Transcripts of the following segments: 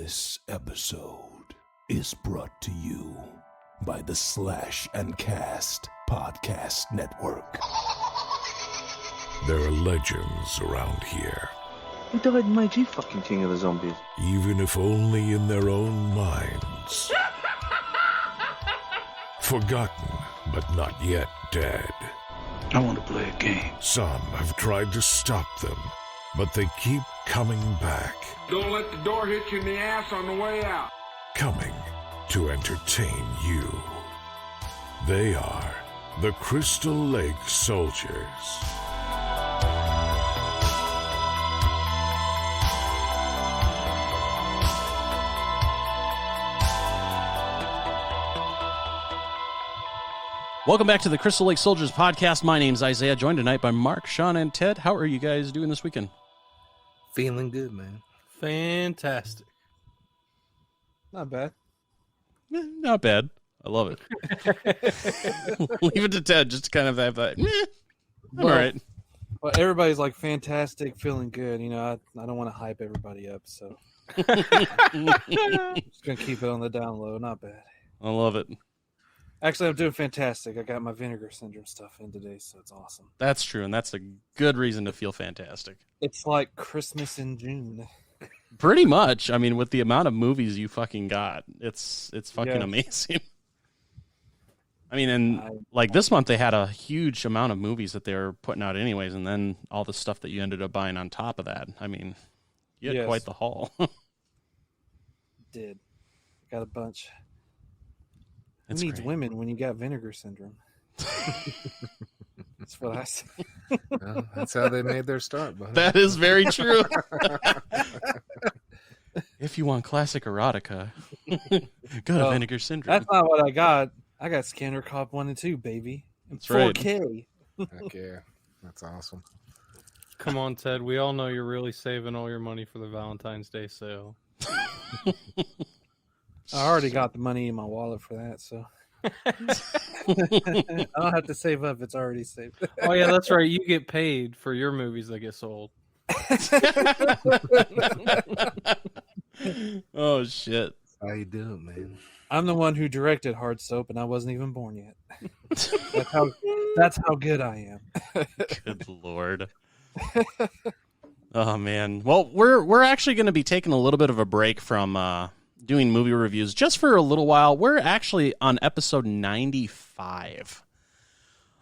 This episode is brought to you by the Slash and Cast Podcast Network. There are legends around here. Who died in Meiji, fucking king of the zombies? Even if only in their own minds. Forgotten, but not yet dead. I want to play a game. Some have tried to stop them, but they keep coming back. Don't let the door hit you in the ass on the way out. Coming to entertain you. They are the Crystal Lake Soldiers. Welcome back to the Crystal Lake Soldiers podcast. My name's Isaiah, joined tonight by Mark, Sean, and Ted. How are you guys doing this weekend? Feeling good, man. Fantastic. Not bad. Not bad. I love it. Leave it to Ted just to kind of have that. All right. Well, everybody's like fantastic, feeling good. You know, I don't want to hype everybody up, so just gonna keep it on the down low. Not bad. I love it. Actually, I'm doing fantastic. I got my vinegar syndrome stuff in today, so it's awesome. That's true, and that's a good reason to feel fantastic. It's like Christmas in June. Pretty much. I mean, with the amount of movies you fucking got, it's fucking amazing. I mean, and like this month they had a huge amount of movies that they were putting out anyways, and then all the stuff that you ended up buying on top of that. I mean, you had quite the haul. Got a bunch. Who It's needs great. women when you got vinegar syndrome? That's what I say. Well, that's how they made their start, buddy. That is very true. If you want classic erotica, go to Vinegar Syndrome. That's not what I got. I got Scanner Cop 1 and 2, baby. In That's right. 4K. Heck yeah. That's awesome. Come on, Ted. We all know you're really saving all your money for the Valentine's Day sale. I already got the money in my wallet for that, so I don't have to save up. It's already saved. Oh, yeah, that's right. You get paid for your movies that get sold. Oh, shit. How you doing, man? I'm the one who directed Hard Soap, and I wasn't even born yet. That's how good I am. Good Lord. Oh, man. Well, we're actually going to be taking a little bit of a break from doing movie reviews just for a little while. We're actually on episode 95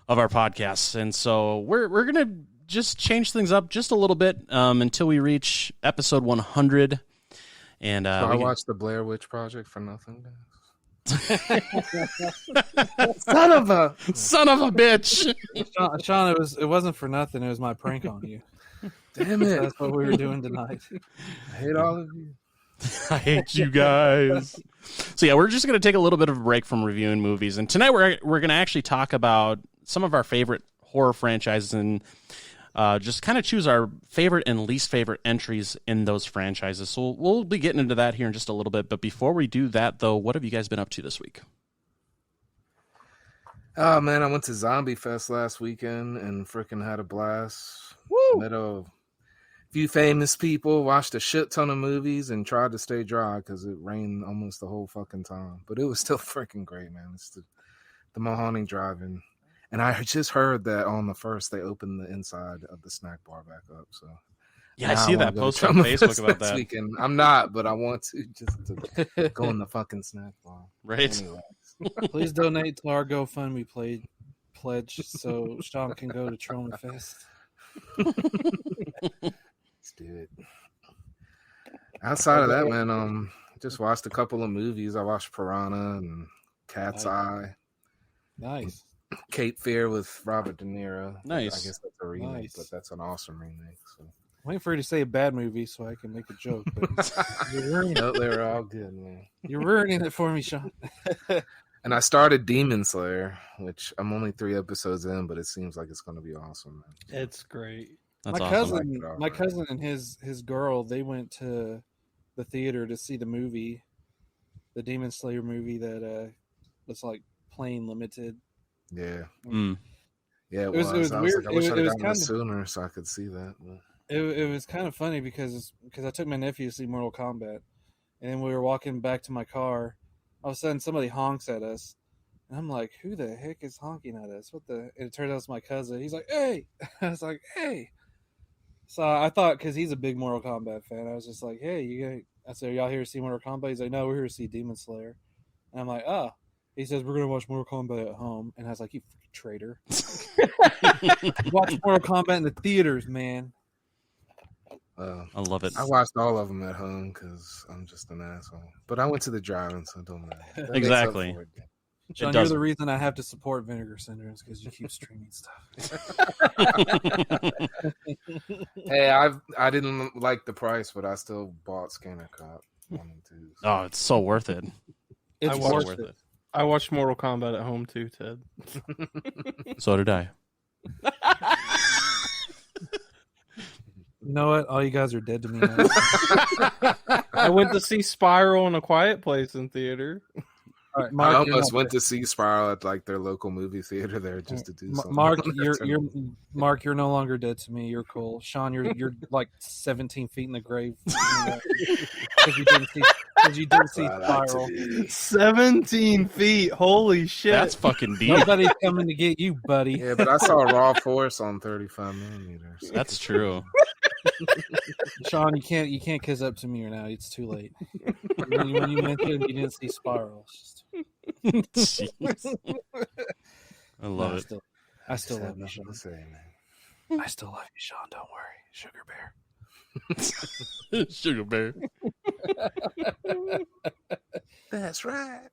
of our podcast, and so we're going to just change things up just a little bit until we reach episode 100. And I watched the Blair Witch Project for nothing. Son of a bitch. Sean, it wasn't for nothing. It was my prank on you. Damn it. That's what we were doing tonight. I hate all of you. I hate you guys. So yeah, we're just going to take a little bit of a break from reviewing movies, and tonight we're going to actually talk about some of our favorite horror franchises and just kind of choose our favorite and least favorite entries in those franchises. So we'll be getting into that here in just a little bit. But before we do that, though, what have you guys been up to this week? Oh, man, I went to Zombie Fest last weekend and freaking had a blast. Woo! Met a few famous people, watched a shit ton of movies, and tried to stay dry because it rained almost the whole fucking time. But it was still freaking great, man. It's the Mulholland Drive-In. And I just heard that on the first they opened the inside of the snack bar back up. So Yeah, I see that post on Facebook about that. Weekend. I'm not, but I want to just to go in the fucking snack bar. Right. Anyways. Please donate to our GoFundMe pledge so Sean can go to Trauma Fest. Let's do it. Outside of that, man, just watched a couple of movies. I watched Piranha and Cat's Eye. Nice. Cape Fear with Robert De Niro. Nice. I guess that's a remake, Nice. but that's an awesome remake. So. Waiting for you to say a bad movie so I can make a joke. But No, they're all good, man. you're ruining it for me, Sean. And I started Demon Slayer, which I'm only 3 episodes in, but it seems like it's going to be awesome, man. It's great. That's my awesome. cousin and his girl, they went to the theater to see the movie, the Demon Slayer movie that was like plane limited. Yeah. Mm. Yeah, It was I was weird. like, I wish It I'd was gotten kind it of- sooner so I could see that. But... It was kind of funny because I took my nephew to see Mortal Kombat, And then we were walking back to my car. All of a sudden, somebody honks at us. And I'm like, who the heck is honking at us? What the? And it turns out it's my cousin. He's like, hey. I was like, hey. So I thought, because he's a big Mortal Kombat fan, I was just like, hey, I said, are y'all here to see Mortal Kombat? He's like, no, we're here to see Demon Slayer. And I'm like, oh. He says, we're going to watch Mortal Kombat at home. And I was like, you freaking traitor. Watch Mortal Kombat in the theaters, man. I love it. I watched all of them at home because I'm just an asshole. But I went to the drive-in, so it don't matter. That Exactly. makes up for it. John, you're the reason I have to support Vinegar Syndromes because you keep streaming stuff. Hey, I didn't like the price, but I still bought Scanner Cop 1 and 2. So. Oh, it's so worth it. It's I so watched worth it. I watched Mortal Kombat at home too, Ted. So did I. You know what? All you guys are dead to me now. I went to see Spiral in A Quiet Place in theater. All right, Mark, I almost went to see Spiral at like their local movie theater there just to do something. Mark, you're no longer dead to me. You're cool. Sean, you're like 17 feet in the grave because you didn't see Spiral. 17 feet. Holy shit. That's fucking deep. Nobody's coming to get you, buddy. Yeah, but I saw Raw Force on 35 millimeters. So. That's true. Sean, you can't kiss up to me now. It's too late. When you mentioned you didn't see Spiral, it's just... I love it. I still love you, nothing Sean. to say, man. I still love you, Sean. Don't worry, Sugar Bear. Sugar Bear. That's right.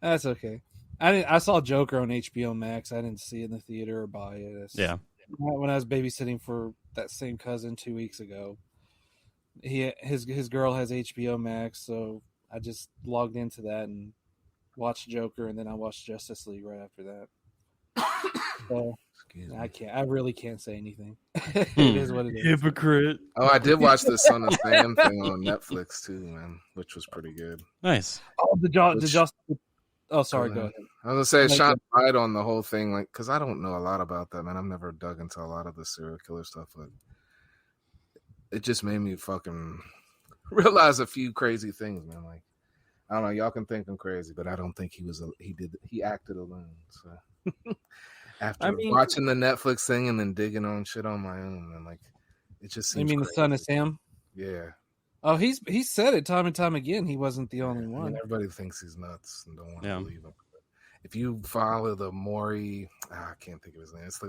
That's okay. I saw Joker on HBO Max. I didn't see it in the theater or buy it. Yeah. When I was babysitting for that same cousin 2 weeks ago, his girl has HBO Max, so I just logged into that and watched Joker, and then I watched Justice League right after that. So I really can't say anything. It is what it is. Hypocrite. Oh, I did watch the Son of Sam thing on Netflix too, man, which was pretty good. Nice. Oh, did y'all? Oh, sorry. Go ahead. I was gonna say, shot right on the whole thing, like, because I don't know a lot about that, man. I've never dug into a lot of the serial killer stuff, but it just made me fucking realize a few crazy things, man. Like, I don't know, y'all can think I'm crazy, but I don't think he acted alone. So after watching the Netflix thing and then digging on shit on my own, and like, it just seems. You mean crazy. the Son of Sam? Yeah. Oh, he's said it time and time again. He wasn't the only one. I mean, everybody thinks he's nuts and don't want to believe him. If you follow the Maury, I can't think of his name. It's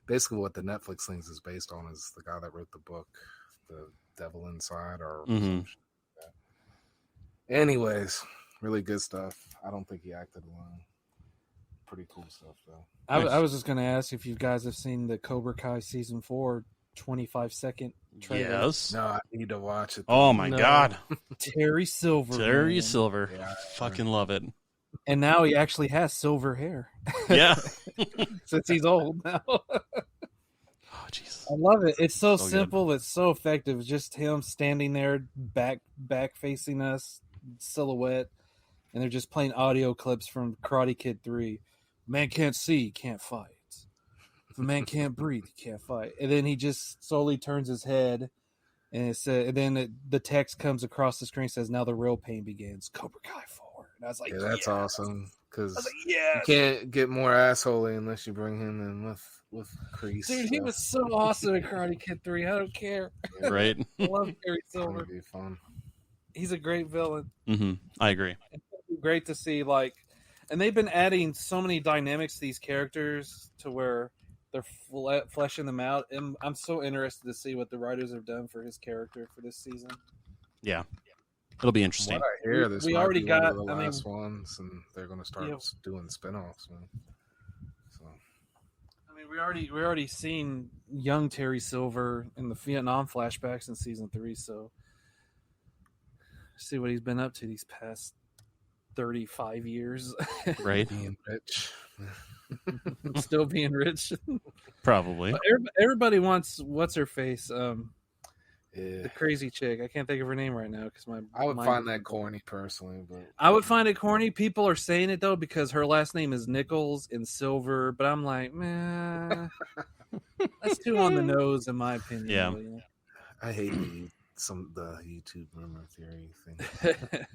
basically what the Netflix things is based on is the guy that wrote the book, The Devil Inside, or some shit like that. Anyways, really good stuff. I don't think he acted alone. Pretty cool stuff, though. I was just going to ask if you guys have seen the Cobra Kai season 4 25-second trailer. Yes. No, I need to watch it. Oh my God. Terry Silver. Terry man. Silver. Yeah, Fucking love it. And now he actually has silver hair. Yeah. Since he's old now. Oh, jeez. I love it. It's so So simple. It's so effective. It's just him standing there, back facing us, silhouette, and they're just playing audio clips from Karate Kid 3. Man can't see, can't fight. If a man can't breathe, he can't fight. And then he just slowly turns his head, and the text comes across the screen and says, "Now the real pain begins." Cobra Kai 4. And I was like, yeah, that's awesome because you can't get more assholey unless you bring him in with Kreese. Dude, he was so awesome in Karate Kid 3. I don't care. Right. I love Terry Silver. Be fun. He's a great villain. Mm-hmm. I agree. It's great to see, and they've been adding so many dynamics to these characters to where they're fleshing them out. And I'm so interested to see what the writers have done for his character for this season. Yeah. It'll be interesting. What I hear, this We might already be one got- of the I mean- last ones, and they're going to start doing spinoffs, man. So I mean, we already seen young Terry Silver in the Vietnam flashbacks in season 3. So see what he's been up to these past 35 years. Right. being rich. Still being rich. Probably. Everybody wants what's her face, Yeah, the crazy chick. I can't think of her name right now because I would find that corny personally, but I would find it corny. People are saying it though because her last name is Nichols and Silver, but I'm like, man, that's too on the nose in my opinion. Yeah. But, I hate the the YouTube rumor theory thing.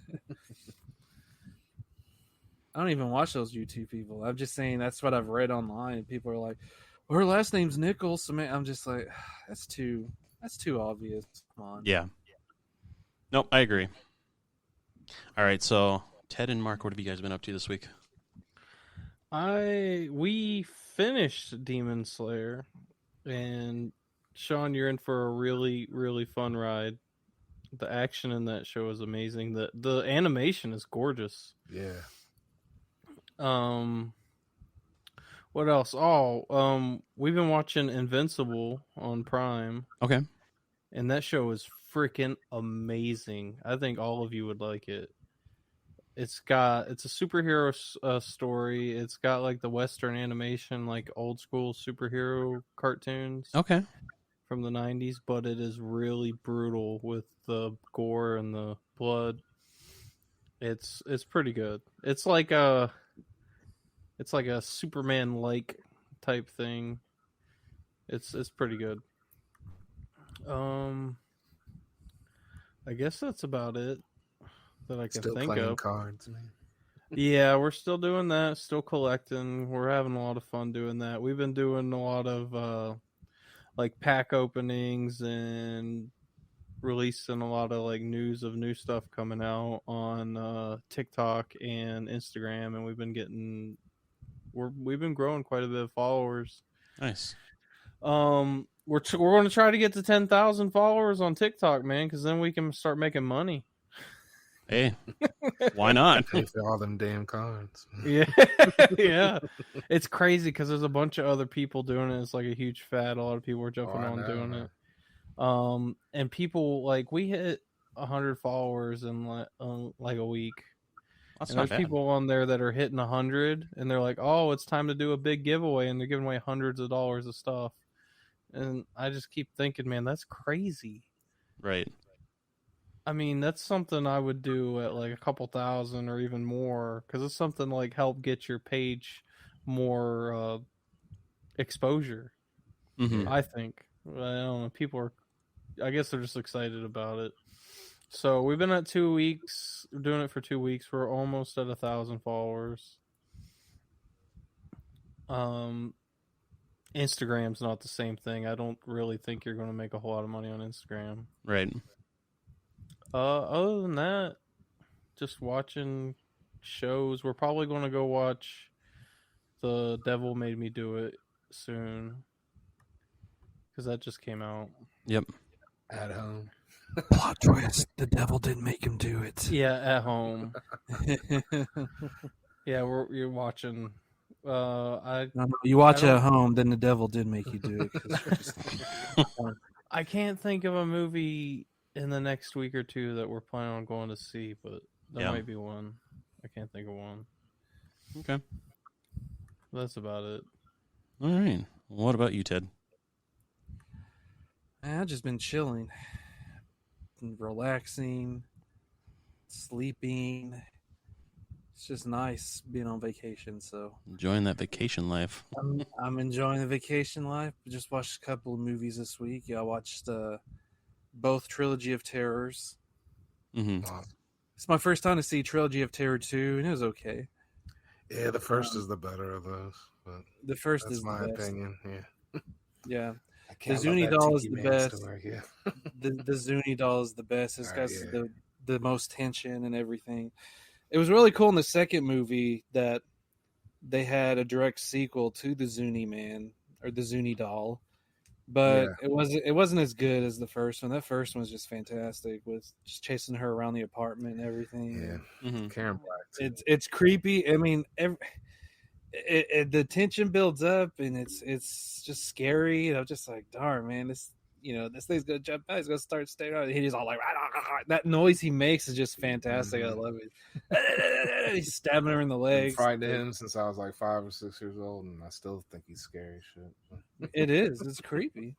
I don't even watch those YouTube people. I'm just saying that's what I've read online. People are like, well, her last name's Nichols. So I'm just like, that's too obvious. Come on. Yeah. Nope, I agree. All right, so Ted and Mark, what have you guys been up to this week? We finished Demon Slayer, and Sean, you're in for a really, really fun ride. The action in that show is amazing. The animation is gorgeous. Yeah. What else? Oh, we've been watching Invincible on Prime. Okay. And that show is freaking amazing. I think all of you would like it. It's a superhero story. It's got like the Western animation, like old school superhero cartoons. Okay. From the 90s, but it is really brutal with the gore and the blood. It's pretty good. It's like a Superman like type thing. It's pretty good. I guess that's about it that I can Still think playing of. cards, man. Yeah, we're still doing that. Still collecting. We're having a lot of fun doing that. We've been doing a lot of like pack openings and releasing a lot of like news of new stuff coming out on TikTok and Instagram, and we've been growing quite a bit of followers. Nice. We're going to try to get to 10,000 followers on TikTok, man, because then we can start making money. Hey, why not? Pay for all them damn cards. Yeah, yeah. It's crazy because there's a bunch of other people doing it. It's like a huge fad. A lot of people are jumping on doing it. And people like we hit 100 followers in like a week. That's and not there's bad. people on there that are hitting 100, and they're like, "Oh, it's time to do a big giveaway," and they're giving away hundreds of dollars of stuff. And I just keep thinking, man, that's crazy. Right. I mean, that's something I would do at like a couple thousand or even more, because it's something like help get your page more exposure. Mm-hmm. I think. I don't know. People are, I guess they're just excited about it. So we've been at 2 weeks. We're doing it for 2 weeks. We're almost at 1,000 followers. Instagram's not the same thing. I don't really think you're going to make a whole lot of money on Instagram. Right. Other than that, just watching shows. We're probably going to go watch The Devil Made Me Do It soon, because that just came out. Yep. At home. Plot twist: the devil didn't make him do it. Yeah, at home. Yeah, you're watching. You watch it at home, then the devil did make you do it. I can't think of a movie in the next week or two that we're planning on going to see, but there might be one. I can't think of one. Okay. That's about it. All right. What about you, Ted? I've just been chilling, relaxing, sleeping. It's just nice being on vacation. So Enjoying that vacation life. I'm enjoying the vacation life. Just watched a couple of movies this week. I watched both Trilogy of Terrors. Mm-hmm. It's my first time to see Trilogy of Terror 2, and it was okay. Yeah, the first is the better of those. But the first that's is my the best. opinion. Yeah. Yeah. The Zuni doll is the best. Yeah. the Zuni doll is the best. It's got yeah. the most tension and everything. It was really cool in the second movie that they had a direct sequel to the Zuni man or the Zuni doll, but it wasn't as good as the first one. That first one was just fantastic, with just chasing her around the apartment and everything. Yeah. Mm-hmm. Karen Black. It's creepy. I mean, the tension builds up and it's just scary. And I'm just like, darn, man, this thing's gonna jump out. He's gonna start staring out. He's all like, that noise he makes is just fantastic. I love it. He's stabbing her in the legs. I've frightened him since I was like 5 or 6 years old, and I still think he's scary as shit. It is. It's creepy.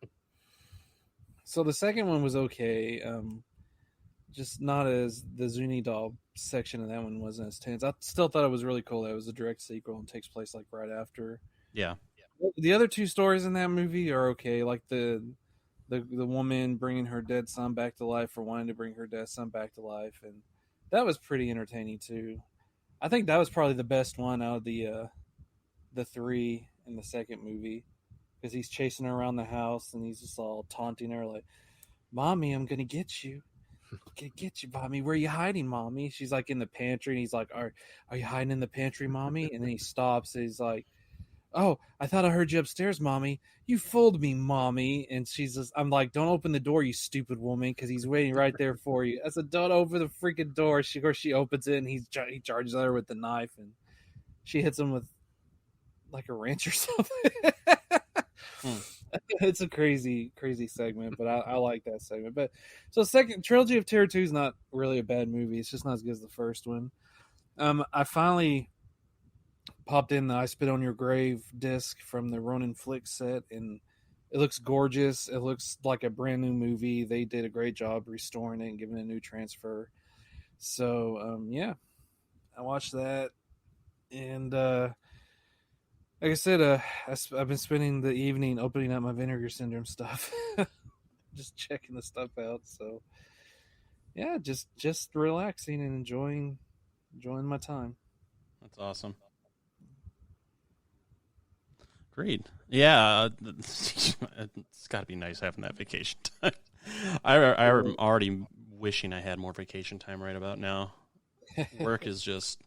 So the second one was okay. Just not as the Zuni doll section of that one wasn't as tense. I still thought it was really cool that it was a direct sequel and takes place like right after. Yeah. The other two stories in that movie are okay. Like the the woman bringing her dead son back to life for wanting to bring her dead son back to life, and that was pretty entertaining too. I think that was probably the best one out of the three in the second movie, because he's chasing her around the house and he's just all taunting her like, "Mommy, I'm gonna get you. I'm gonna get you, Mommy. Where are you hiding, Mommy?" She's like in the pantry, and he's like, "Are you hiding in the pantry, Mommy?" And then he stops. And he's like, "Oh, I thought I heard you upstairs, Mommy. You fooled me, Mommy." And I'm like, "Don't open the door, you stupid woman," because he's waiting right there for you. I said, "Don't open the freaking door." She opens it, and he charges at her with the knife, and she hits him with like a wrench or something. It's a crazy segment, but I like that segment. But so second Trilogy of Terror 2 is not really a bad movie. It's just not as good as the first one. I finally popped in the I Spit on Your Grave disc from the Ronin Flick set, and it looks gorgeous. It looks like a brand new movie. They did a great job restoring it and giving it a new transfer. So yeah, I watched that, and like I said, I've been spending the evening opening up my Vinegar Syndrome stuff, just checking the stuff out. So yeah, just relaxing and enjoying my time. That's awesome. Great. Yeah, it's got to be nice having that vacation time. I'm already wishing I had more vacation time right about now. Work is just,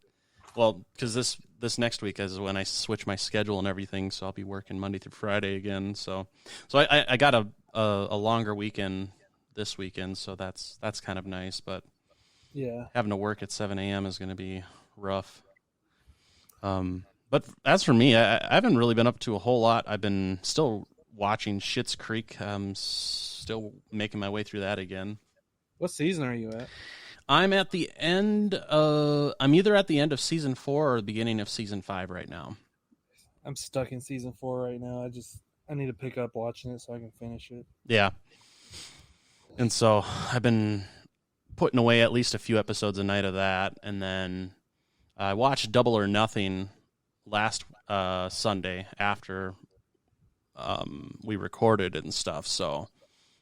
well, because this next week is when I switch my schedule and everything, so I'll be working Monday through Friday again. So I got a longer weekend this weekend, so that's kind of nice. But yeah, having to work at 7 a.m. is going to be rough. But as for me, I haven't really been up to a whole lot. I've been still watching Schitt's Creek. I'm still making my way through that again. What season are you at? I'm at the end I'm either at the end of season 4 or the beginning of season 5 right now. I'm stuck in season 4 right now. I need to pick up watching it so I can finish it. Yeah. And so I've been putting away at least a few episodes a night of that, and then I watched Double or Nothing last Sunday after we recorded it and stuff. So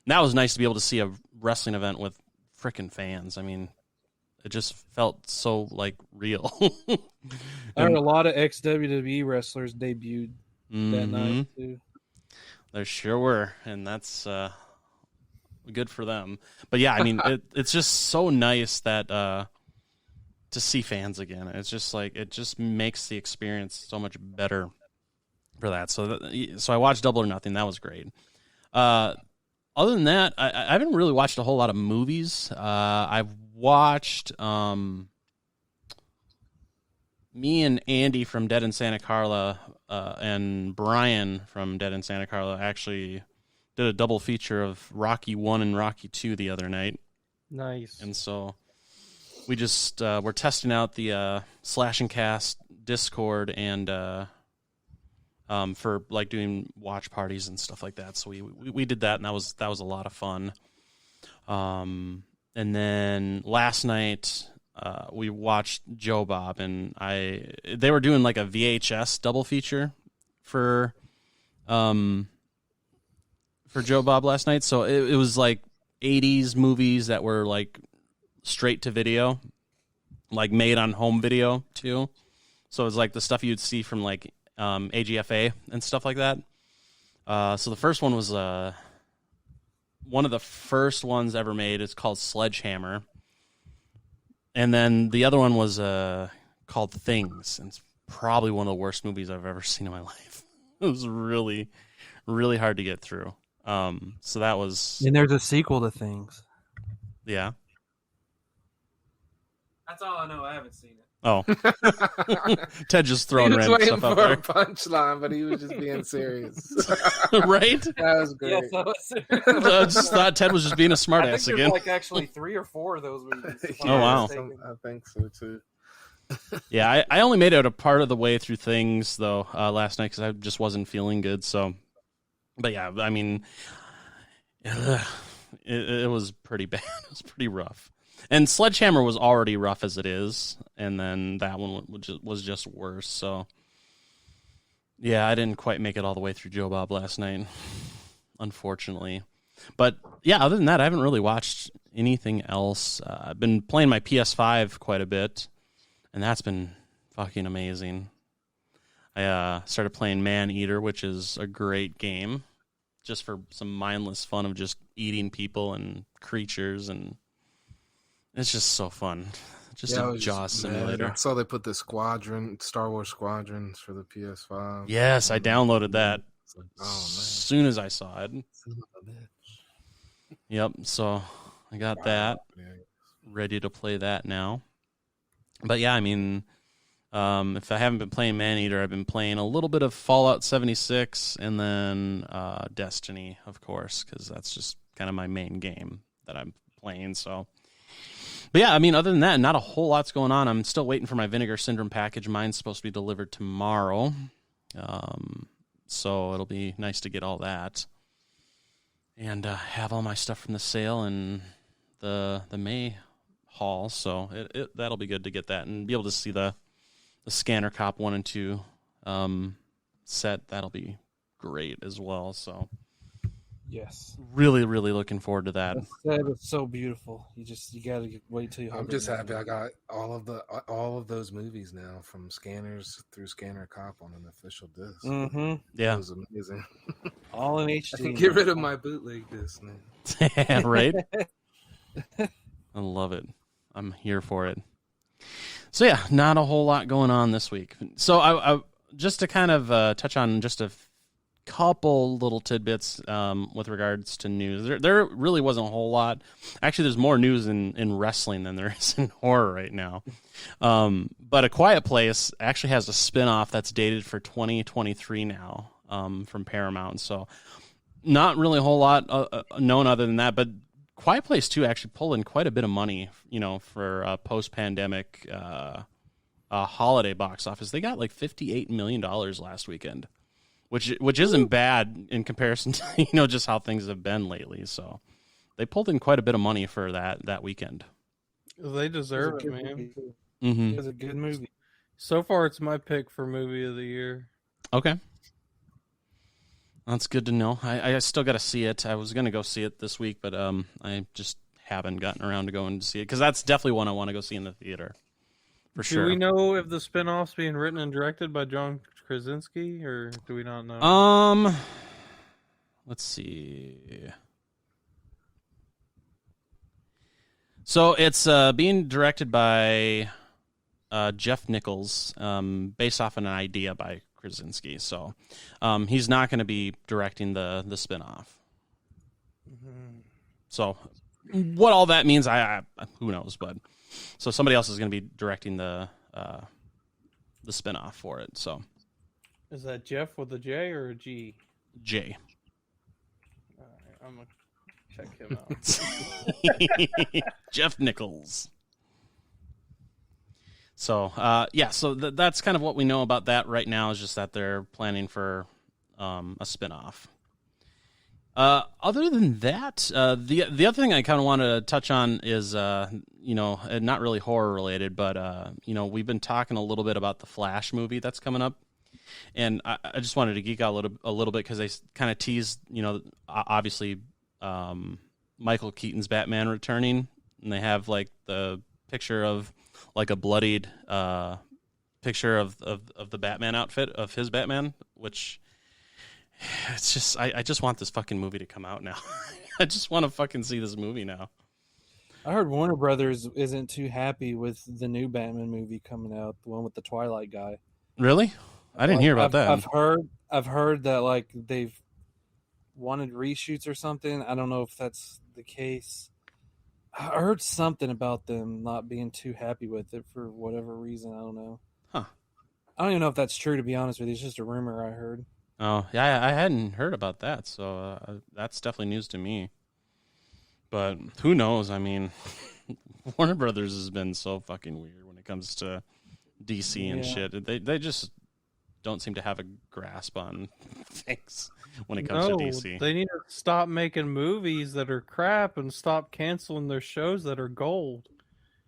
that was nice to be able to see a wrestling event with freaking fans. I mean, it just felt so like real. I heard a lot of ex-WWE wrestlers debuted that night too. There sure were, and that's good for them. But yeah, I mean, it's just so nice that to see fans again. It's just like, it just makes the experience so much better for that. So I watched Double or Nothing. That was great. Other than that, I haven't really watched a whole lot of movies. I've watched me and Andy from Dead in Santa Carla and Brian from Dead in Santa Carla actually did a double feature of Rocky 1 and Rocky 2 the other night. Nice. And so we just we're testing out the Slash and Cast Discord and for like doing watch parties and stuff like that. So we did that, and that was a lot of fun. And then last night we watched Joe Bob, and they were doing like a VHS double feature for Joe Bob last night. So it was like 80s movies that were like straight to video, like made on home video too. So it was like the stuff you'd see from like AGFA and stuff like that. So the first one was one of the first ones ever made. It's called Sledgehammer. And then the other one was called Things. And it's probably one of the worst movies I've ever seen in my life. It was really, really hard to get through. So that was... And there's a sequel to Things. Yeah. That's all I know. I haven't seen it. Oh. Ted just throwing he was random waiting stuff out for there. a punchline, but he was just being serious. Right? That was great. Yes, I was serious. I just thought Ted was just being a I smartass think there's again. like actually 3 or 4 of those movies. if I'm Oh, not wow. mistaken. I think so too. Yeah, I only made it a part of the way through Things, though, last night because I just wasn't feeling good. So, but yeah, I mean, it was pretty bad. It was pretty rough. And Sledgehammer was already rough as it is, and then that one was just worse. So, yeah, I didn't quite make it all the way through Joe Bob last night, unfortunately. But yeah, other than that, I haven't really watched anything else. I've been playing my PS5 quite a bit, and that's been fucking amazing. I started playing Man Eater, which is a great game, just for some mindless fun of just eating people and creatures, and it's just so fun. Just a Jaws simulator. I saw they put the Star Wars Squadrons for the PS5. Yes, I downloaded that Like, as soon as I saw it. Yep, so I got that ready to play that now. But yeah, I mean, if I haven't been playing Maneater, I've been playing a little bit of Fallout 76 and then Destiny, of course, because that's just kind of my main game that I'm playing. So, but yeah, I mean, other than that, not a whole lot's going on. I'm still waiting for my Vinegar Syndrome package. Mine's supposed to be delivered tomorrow, so it'll be nice to get all that and have all my stuff from the sale and the May haul. So that'll be good to get that and be able to see the Scanner Cop 1 and 2 set. That'll be great as well. So Yes. really, really looking forward to that. That is so beautiful. You gotta wait till you. I'm just happy I got all of those movies now from Scanners through Scanner Cop on an official disc. Mm-hmm. Yeah, it was amazing. All in I HD. can get rid of my bootleg disc now. Right. I love it. I'm here for it. So yeah, not a whole lot going on this week. So I just to kind of touch on just a couple little tidbits with regards to news. There really wasn't a whole lot. Actually, there's more news in wrestling than there is in horror right now. But A Quiet Place actually has a spinoff that's dated for 2023 now from Paramount. So not really a whole lot known other than that, but Quiet Place 2 actually pulled in quite a bit of money, for post-pandemic holiday box office. They got like $58 million last weekend, which isn't bad in comparison to, just how things have been lately. So they pulled in quite a bit of money for that weekend. They deserve it, man. Mm-hmm. It was a good movie. So far, it's my pick for movie of the year. Okay. That's good to know. I still got to see it. I was going to go see it this week, but I just haven't gotten around to going to see it because that's definitely one I want to go see in the theater. For sure. Do we know if the spinoff's being written and directed by John Krasinski, or do we not know? Let's see. So it's being directed by Jeff Nichols, based off an idea by Krasinski. So he's not going to be directing the spinoff. Mm-hmm. So what all that means, I who knows? But so somebody else is going to be directing the spinoff for it. So is that Jeff with a J or a G? J. All right, I'm gonna check him out. Jeff Nichols. So, so that's kind of what we know about that right now, is just that they're planning for a spinoff. Other than that, the other thing I kind of wanted to touch on is, not really horror related, but, we've been talking a little bit about the Flash movie that's coming up. And I just wanted to geek out a little bit because they kind of teased, obviously Michael Keaton's Batman returning, and they have like the picture of like a bloodied picture of the Batman outfit of his Batman, which it's just I just want this fucking movie to come out now. I just want to fucking see this movie now. I heard Warner Brothers isn't too happy with the new Batman movie coming out, the one with the Twilight guy. Really? I didn't hear about that. I've heard that like they've wanted reshoots or something. I don't know if that's the case. I heard something about them not being too happy with it for whatever reason. I don't know. Huh. I don't even know if that's true, to be honest with you. It's just a rumor I heard. Oh, yeah, I hadn't heard about that, so that's definitely news to me. But who knows? I mean, Warner Brothers has been so fucking weird when it comes to DC and shit. They just don't seem to have a grasp on things when it comes to DC. They need to stop making movies that are crap and stop canceling their shows that are gold.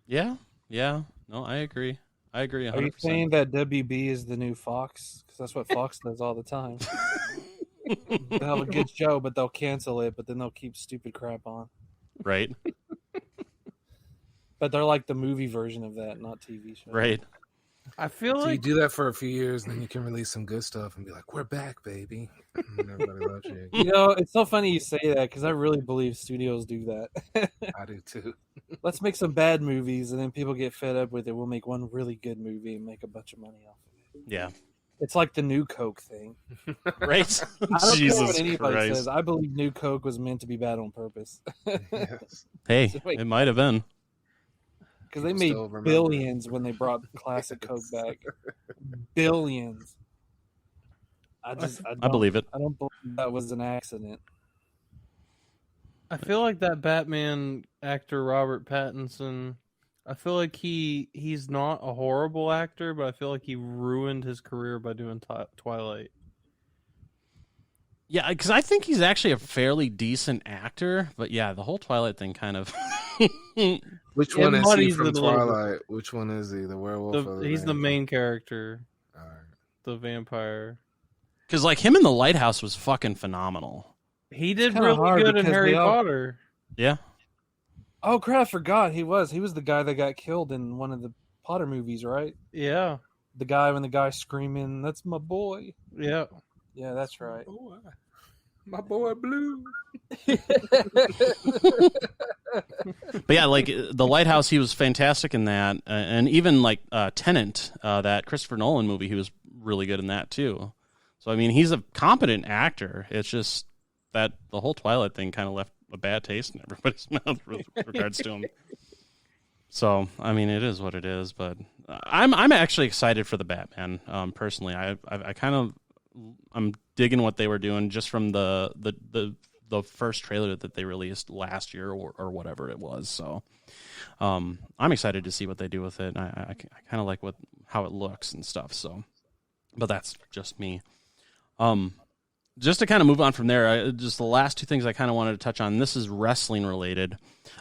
Yeah. No, I agree. 100%. Are you saying that WB is the new Fox? Because that's what Fox does all the time. They'll have a good show, but they'll cancel it, but then they'll keep stupid crap on. Right. But they're like the movie version of that, not TV show. Right. I feel So like you do that for a few years, and then you can release some good stuff and be like, "We're back, baby." And everybody loves you. You know, it's so funny you say that because I really believe studios do that. I do too. Let's make some bad movies, and then people get fed up with it. We'll make one really good movie and make a bunch of money off of it. Yeah. It's like the new Coke thing. Right. I don't Jesus care what anybody Christ. says. I believe new Coke was meant to be bad on purpose. Yes. Hey, So, wait. it might have been. Because they People made still remember. billions when they brought classic Coke back. Billions. I I believe it. I don't believe that was an accident. I feel like that Batman actor Robert Pattinson. I feel like he's not a horrible actor, but I feel like he ruined his career by doing Twilight. Yeah, because I think he's actually a fairly decent actor, but yeah, the whole Twilight thing kind of. Which It one is he muddies from it a little bit. Twilight? Which one is he? The werewolf? or He's the vampire? main character, All right. the vampire. Because like him in the Lighthouse was fucking phenomenal. He did kinda really hard good in because Harry they all- Potter. Yeah. Oh crap! I forgot he was the guy that got killed in one of the Potter movies, right? Yeah, The guy when the guy screaming, "That's my boy!" yeah. Yeah, that's right. My boy Blue. But yeah, like the Lighthouse, he was fantastic in that, and even like Tenet, that Christopher Nolan movie, he was really good in that too. So I mean, he's a competent actor. It's just that the whole Twilight thing kind of left a bad taste in everybody's mouth with regards to him. So I mean, it is what it is. But I'm actually excited for the Batman. Personally, I kind of I'm digging what they were doing just from the first trailer that they released last year or whatever it was. So I'm excited to see what they do with it. I kind of like how it looks and stuff. So, but that's just me. Just to kind of move on from there, just the last two things I kind of wanted to touch on. This is wrestling related.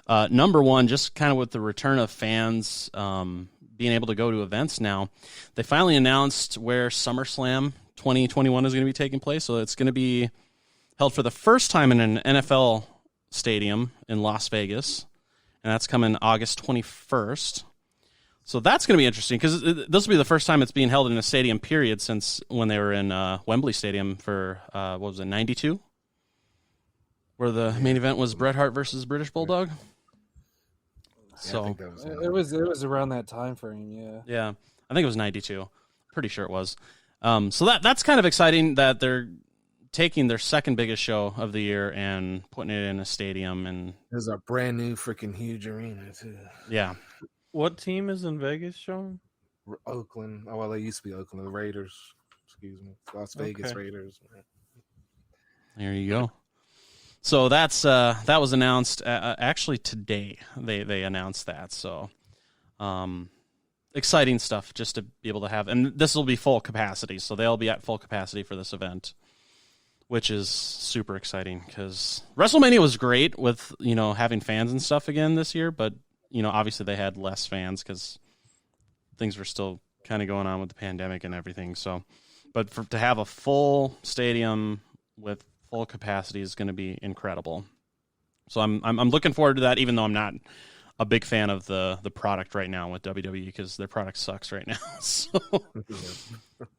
Number one, just kind of with the return of fans being able to go to events now, they finally announced where SummerSlam 2021 is going to be taking place. So it's going to be held for the first time in an NFL stadium in Las Vegas, and that's coming August 21st. So that's going to be interesting because this will be the first time it's being held in a stadium period since when they were in Wembley Stadium for, what was it, 92? Where the main event was Bret Hart versus British Bulldog. So I think that was It was around that time frame, yeah. yeah, I think it was 92. Pretty sure it was. So that's kind of exciting that they're taking their second biggest show of the year and putting it in a stadium. And There's a brand new freaking huge arena too. yeah. What team is in Vegas, Sean? Oakland. Oh well, they used to be Oakland. The Raiders. Excuse me. Las Vegas Okay. Raiders. There you go. So that was announced actually today. They announced that. So exciting stuff just to be able to have, and this will be full capacity. So they'll be at full capacity for this event, which is super exciting because WrestleMania was great with having fans and stuff again this year, but obviously they had less fans because things were still kind of going on with the pandemic and everything. So, but to have a full stadium with full capacity is going to be incredible. So I'm looking forward to that, even though I'm not a big fan of the product right now with WWE because their product sucks right now. So,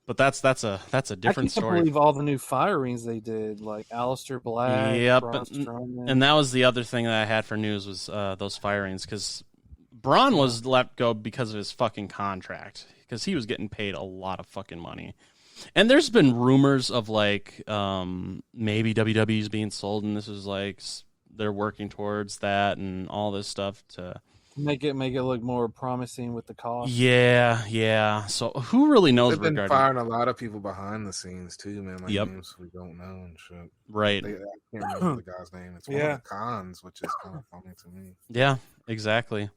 but that's a different I story. can't believe all the new firings they did, like Aleister Black, Yep, Braun Strowman. and that was the other thing that I had for news was those firings because Braun was let go because of his fucking contract because he was getting paid a lot of fucking money. And there's been rumors of like maybe WWE's being sold, and this is like they're working towards that and all this stuff to make it look more promising with the cost. Yeah. So who really knows? They've been regarding firing a lot of people behind the scenes too, man. Like Yep. names we don't know and shit. right? I can't remember the guy's name. It's one Yeah. of the cons, which is kind of funny to me. Yeah, exactly.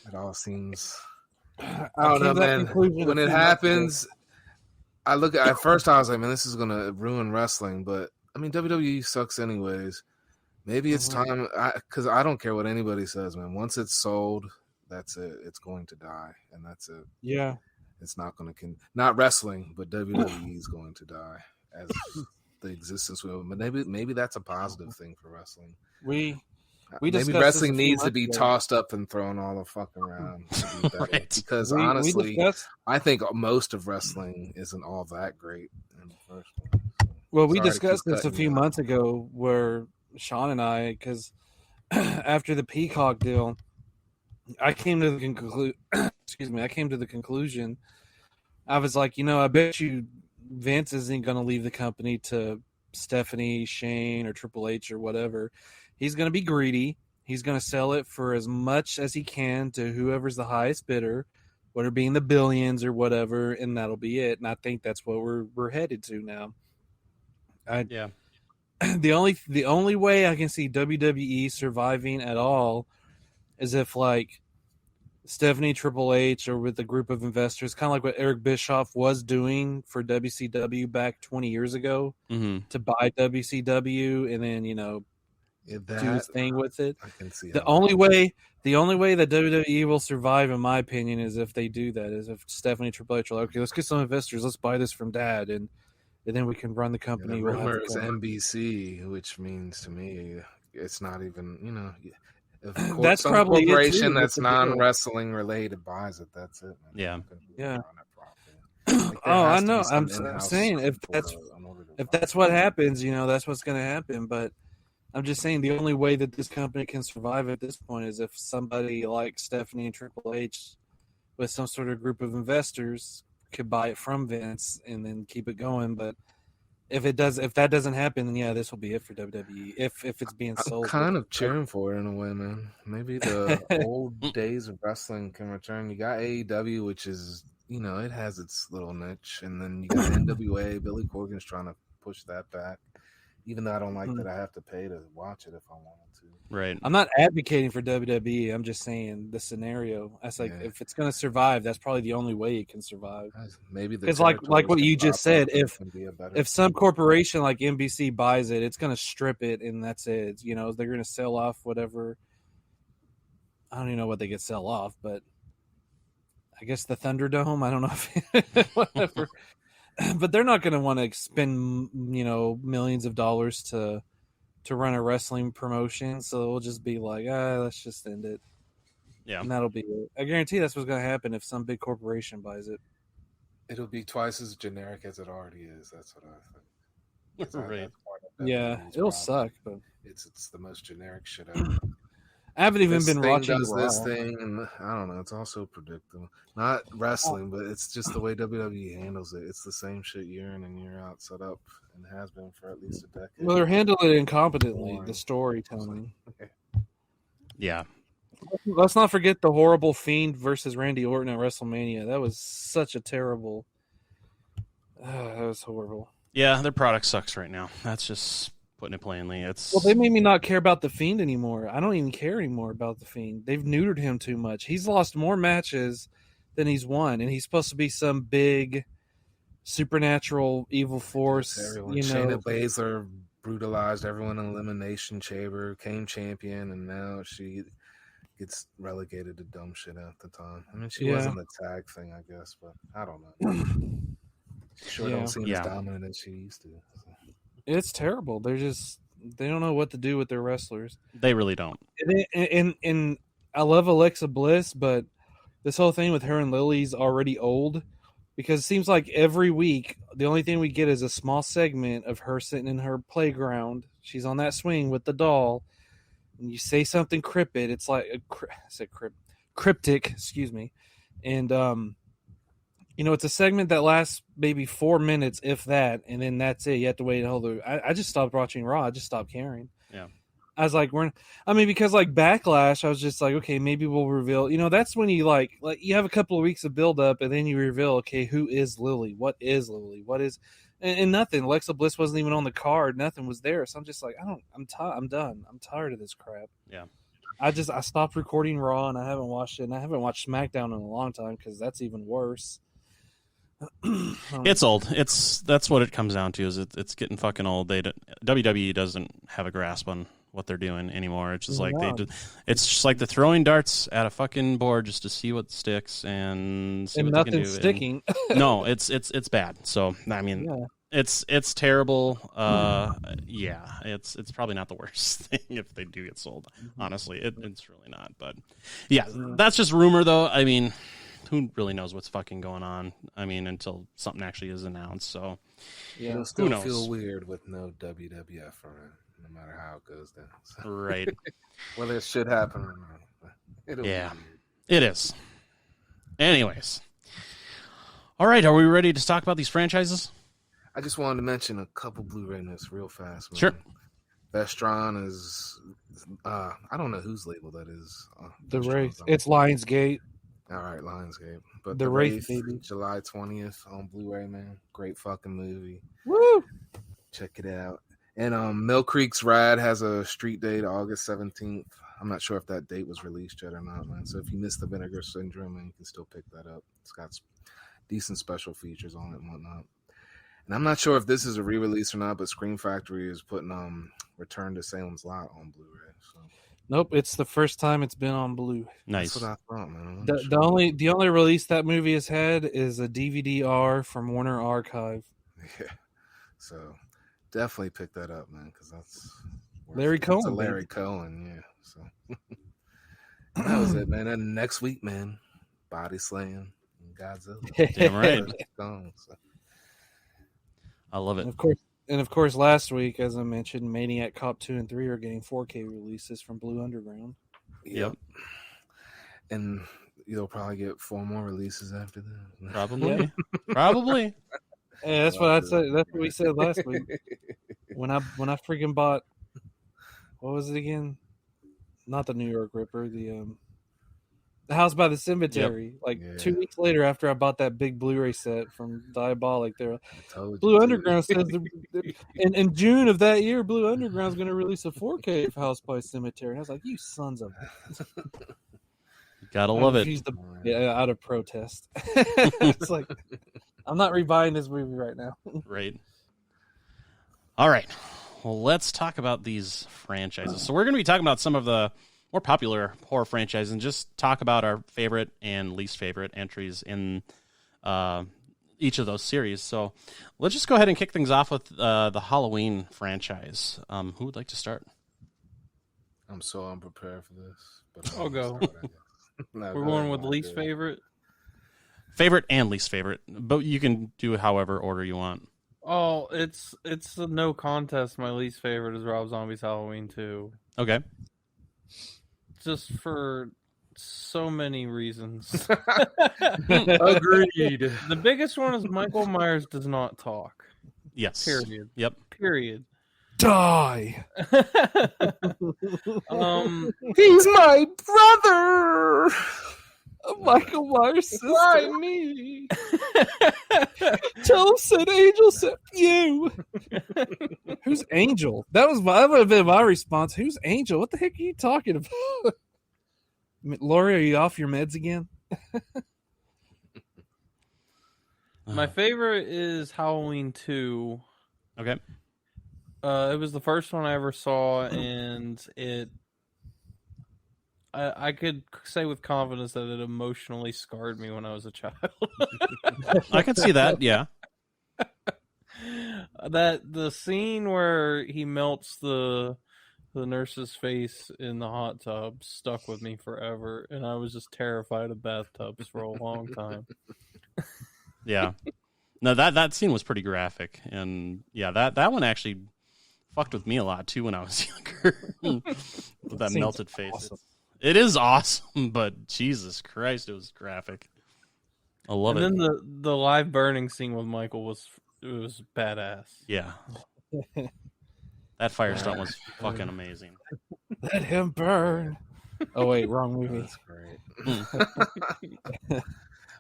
It all seems. I I don't know, came to that man. conclusion When a it few months happens, I look at first I was like, man, this is gonna ruin wrestling. But I mean, WWE sucks anyways. Maybe it's time because I don't care what anybody says, man. Once it's sold, that's it. It's going to die, and that's it. Yeah. It's not going to not wrestling, but WWE is going to die. As the existence of it. But maybe that's a positive thing for wrestling. We maybe wrestling needs to be tossed up and thrown all the fucking around to be better. Right. Because honestly, I think most of wrestling isn't all that great in the first place. Well, we discussed this a few months ago where Sean and I, because after the Peacock deal, I came to the conclusion. I was like, I bet you Vince isn't going to leave the company to Stephanie, Shane, or Triple H or whatever. He's going to be greedy. He's going to sell it for as much as he can to whoever's the highest bidder, whether it being the billions or whatever, and that'll be it. And I think that's what we're headed to now. The only way I can see WWE surviving at all is if like Stephanie, Triple H, or with a group of investors, kind of like what Eric Bischoff was doing for WCW back 20 years ago, to buy WCW and then do his thing with it. I can see the only way that WWE will survive, in my opinion, is if they do that. Is if Stephanie, Triple H are like, okay, let's get some investors, let's buy this from Dad, and then we can run the company. The rumor is NBC, which means to me it's not even that's probably corporation that's non-wrestling related buys it. That's it. Man. Yeah. I know. I'm saying if that's what happens, that's what's going to happen. But I'm just saying the only way that this company can survive at this point is if somebody like Stephanie and Triple H, with some sort of group of investors, could buy it from Vince and then keep it going. But if that doesn't happen, then this will be it for WWE. If it's being sold, I'm kind of cheering for it in a way, man. Maybe the old days of wrestling can return. You got AEW, which is it has its little niche, and then you got NWA. Billy Corgan's trying to push that back, even though I don't like that I have to pay to watch it if I wanted to. Right. I'm not advocating for WWE. I'm just saying the scenario. That's like if it's going to survive, that's probably the only way it can survive. Maybe because like what you just said, if some corporation like NBC buys it, it's going to strip it, and that's it. They're going to sell off whatever. I don't even know what they could sell off, but I guess the Thunderdome. I don't know if whatever. But they're not going to want to spend millions of dollars to run a wrestling promotion, so it'll just be like, let's just end it. Yeah. And that'll be it. I guarantee that's what's going to happen if some big corporation buys it. It'll be twice as generic as it already is. That's what I think. Right. Yeah, it'll suck, but it's the most generic shit ever. I haven't even been watching this thing, and I don't know. It's also predictable. Not wrestling, but it's just the way WWE handles it. It's the same shit year in and year out, set up, and has been for at least a decade. Well, they're handling it incompetently. The storytelling. Yeah. Let's not forget the horrible Fiend versus Randy Orton at WrestleMania. That was such a terrible. That was horrible. Yeah, their product sucks right now. That's just putting it plainly. They made me not care about the Fiend anymore. I don't even care anymore about the Fiend. They've neutered him too much. He's lost more matches than he's won, and he's supposed to be some big supernatural evil force. Shayna Baszler brutalized everyone in Elimination Chamber, became champion, and now she gets relegated to dumb shit at the time. I mean, she wasn't the tag thing, I guess, but I don't know. She don't seem as dominant as she used to. So. It's terrible. They don't know what to do with their wrestlers. They really don't. And I love Alexa Bliss, but this whole thing with her and Lily's already old, because it seems like every week the only thing we get is a small segment of her sitting in her playground. She's on that swing with the doll, and you say something cryptic. It's like cryptic, excuse me, and it's a segment that lasts maybe 4 minutes, if that, and then that's it. You have to wait I just stopped watching Raw. I just stopped caring. Yeah. I was like, because like Backlash, I was just like, okay, maybe we'll reveal. That's when you like you have a couple of weeks of build up, and then you reveal, okay, who is Lily? What is Lily? What is, and nothing. Alexa Bliss wasn't even on the card. Nothing was there. So I'm just like, I'm done. I'm tired of this crap. Yeah. I stopped recording Raw, and I haven't watched it, and I haven't watched SmackDown in a long time because that's even worse. It's old. That's what it comes down to. Is it's getting fucking old. WWE doesn't have a grasp on what they're doing anymore. It's just like it's just like they're throwing darts at a fucking board just to see what sticks and see what they can do. Nothing's sticking. No, it's bad. So I mean, It's terrible. Yeah, it's probably not the worst thing if they do get sold. Honestly, it's really not. But yeah, that's just rumor, though. I mean, who really knows what's fucking going on? I mean, until something actually is announced. So Yeah. It'll still who knows? feel weird with no WWF around, no matter how it goes down. So, Right. whether it should happen or not, it'll Yeah. be weird. It is. Anyways. All right, are we ready to talk about these franchises? I just wanted to mention a couple Blu-ray notes real fast, man. Sure. Vestron is, I don't know whose label that is. The Vestron's Wraith. on- It's Lionsgate. All right, Lionsgate. But The The Wraith, Wraith, baby. July 20th on Blu-ray, man. Great fucking movie. Woo! Check it out. And Mill Creek's Rad has a street date, August 17th. I'm not sure if that date was released yet or not, man. So if you missed the Vinegar Syndrome, man, you can still pick that up. It's got decent special features on it and whatnot. And I'm not sure if this is a re-release or not, but Scream Factory is putting Return to Salem's Lot on Blu-ray. So Nope, it's the first time it's been on Blue. Nice. that's what I thought, man. I wasn't The sure. the only release that movie has had is a DVD-R from Warner Archive. Yeah. So definitely pick that up, man, because that's Larry it's a Cohen, Larry Cohen, yeah. So and that was it, man. And next week, man, Body Slaying and Godzilla. Damn right. Gone, so. I love it. And of course, last week, as I mentioned, Maniac Cop 2 and 3 are getting 4K releases from Blue Underground. Yep. And you'll probably get 4 more releases after that. Probably. Probably. Yeah, that's what I said. That's what we said last week. When I freaking bought, what was it again? Not the New York Ripper, the House by the Cemetery. Like Yeah. 2 weeks later, after I bought that big Blu-ray set from Diabolic, there, I told you Blue to. Underground says in June of that year, Blue Underground's going to release a 4K of House by Cemetery. And I was like, you sons of. Gotta love it. Yeah, out of protest. It's like, I'm not rebuying this movie right now. Right. All right. Well, let's talk about these franchises. So we're going to be talking about some of the more popular horror franchises and just talk about our favorite and least favorite entries in each of those series. So let's just go ahead and kick things off with the Halloween franchise. Who would like to start? I'm so unprepared for this. But I'll go. start, I guess. No, We're go going ahead, with I'll least do it. favorite. Favorite and least favorite, but you can do however order you want. Oh, it's a no contest. My least favorite is Rob Zombie's Halloween 2. Okay. Just for so many reasons. Agreed. The biggest one is Michael Myers does not talk. Yes. Period. Yep. Period. Die! He's my brother. Michael Myers Why sister. me? Tell him said Angel said you. Who's Angel? That would have been my response. Who's Angel? What the heck are you talking about? Lori, are you off your meds again? My favorite is Halloween 2. Okay. It was the first one I ever saw, and I could say with confidence that it emotionally scarred me when I was a child. I can see that. Yeah. That the scene where he melts the nurse's face in the hot tub stuck with me forever, and I was just terrified of bathtubs for a long time. Yeah. No, that scene was pretty graphic, and yeah, that one actually fucked with me a lot too when I was younger. With that Scene's melted face. awesome. It is awesome, but Jesus Christ, it was graphic. I love And it. then the live burning scene with Michael was badass. Yeah. That fire stunt was fucking amazing. Let him burn. Oh wait, wrong movie. That's great.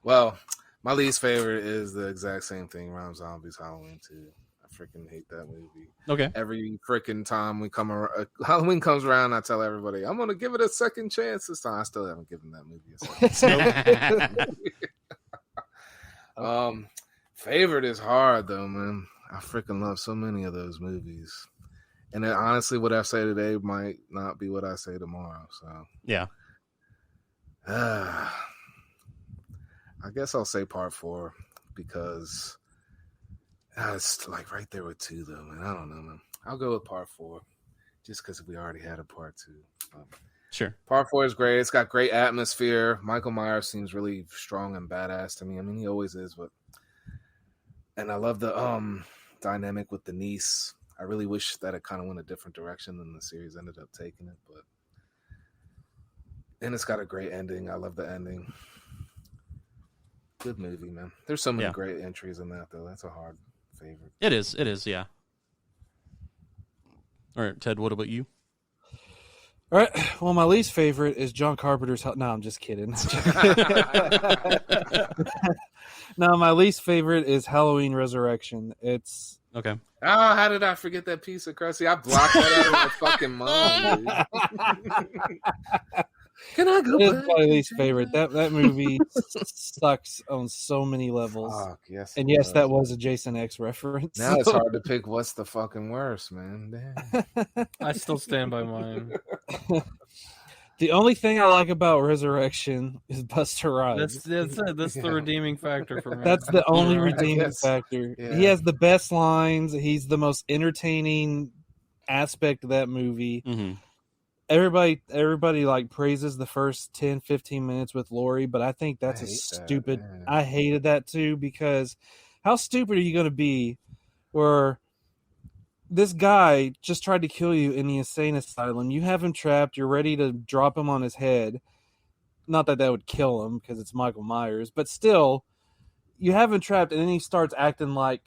Well, my least favorite is the exact same thing. Rob Zombie's Halloween 2. I freaking hate that movie. Okay. Every freaking time we come around, Halloween comes around, I tell everybody I'm gonna give it a second chance this time. I still haven't given that movie a second chance. Favorite is hard though, man. I freaking love so many of those movies. And then, honestly, what I say today might not be what I say tomorrow. So Yeah. I guess I'll say part 4 because It's like right there with 2, though, man. I don't know, man. I'll go with part 4, just because we already had a part 2. Sure. Part 4 is great. It's got great atmosphere. Michael Myers seems really strong and badass to me. I mean, he always is, and I love the dynamic with the niece. I really wish that it kind of went a different direction than the series ended up taking it, and it's got a great ending. I love the ending. Good movie, man. There's so many great entries in that, though. That's a hard favorite. It is, yeah. All right, Ted, what about you? All right. Well, my least favorite is John Carpenter's. No, I'm just kidding. No, my least favorite is Halloween Resurrection. It's okay. Oh, how did I forget that piece of crusty? I blocked that out of my fucking mind, dude. Can I go it's back? my least favorite. That movie sucks on so many levels. Fuck, yes. And yes, that was a Jason X reference. Now it's hard to pick what's the fucking worst, man. Damn. I still stand by mine. The only thing I like about Resurrection is Buster Rhymes. That's it. That's the redeeming factor for me. That's the only redeeming factor. Yeah. He has the best lines. He's the most entertaining aspect of that movie. Mm-hmm. Everybody like praises the first 10, 15 minutes with Laurie, but I think that's stupid. I hated that too, because how stupid are you going to be where this guy just tried to kill you in the insane asylum. You have him trapped. You're ready to drop him on his head. Not that would kill him because it's Michael Myers, but still, you have him trapped, and then he starts acting like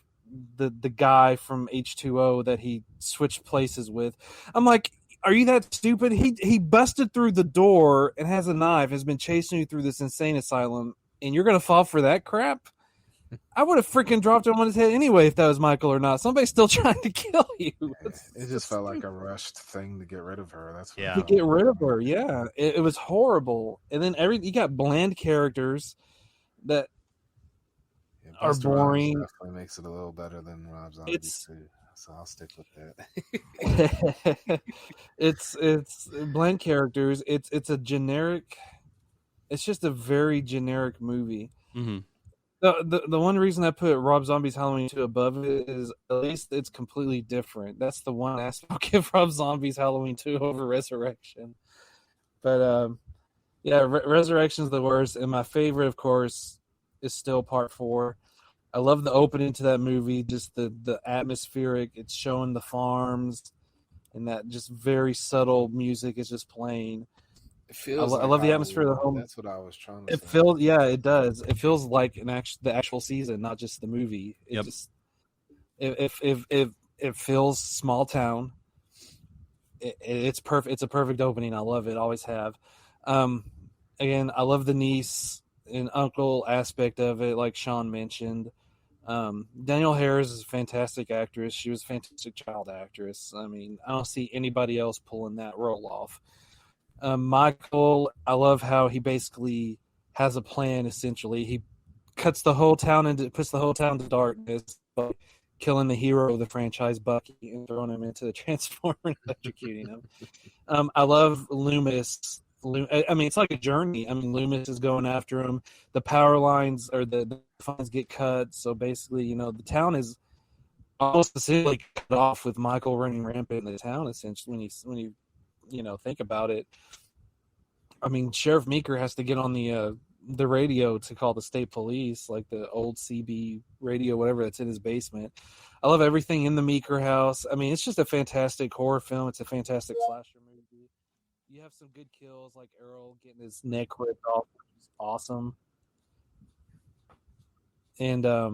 the guy from H2O that he switched places with. I'm like, are you that stupid? He busted through the door and has a knife, has been chasing you through this insane asylum, and you're going to fall for that crap? I would have freaking dropped him on his head anyway if that was Michael or not. Somebody's still trying to kill you. It just felt like a rushed thing to get rid of her. That's what to get rid of her. Yeah, it was horrible. And then you got bland characters that are boring. Definitely makes it a little better than Rob Zombie too. So I'll stick with that. it's bland characters. It's a generic. It's just a very generic movie. Mm-hmm. The one reason I put Rob Zombie's Halloween 2 above it is at least it's completely different. That's the one aspect I'll give Rob Zombie's Halloween 2 over Resurrection. But Resurrection's the worst, and my favorite, of course, is still Part 4. I love the opening to that movie, just the atmospheric. It's showing the farms, and that just very subtle music is just playing. It feels I love the atmosphere of the home. That's what I was trying to say. It does. It feels like the actual season, not just the movie. It feels small town. It's perfect. It's a perfect opening. I love it. Always have. Again, I love the niece and uncle aspect of it, like Sean mentioned. Danielle Harris is a fantastic actress. She was a fantastic child actress. I mean, I don't see anybody else pulling that role off. Michael, I love how he basically has a plan. Essentially, he puts the whole town into darkness by killing the hero of the franchise, Bucky, and throwing him into the Transformer and electrocuting him. I love Loomis. I mean, it's like a journey. I mean, Loomis is going after him. The power lines or the lines get cut. So basically, the town is almost essentially cut off with Michael running rampant in the town. Essentially, when you think about it. I mean, Sheriff Meeker has to get on the radio to call the state police, like the old CB radio, whatever that's in his basement. I love everything in the Meeker house. I mean, it's just a fantastic horror film. It's a fantastic slasher movie. You have some good kills, like Earl getting his neck ripped off, which is awesome. And I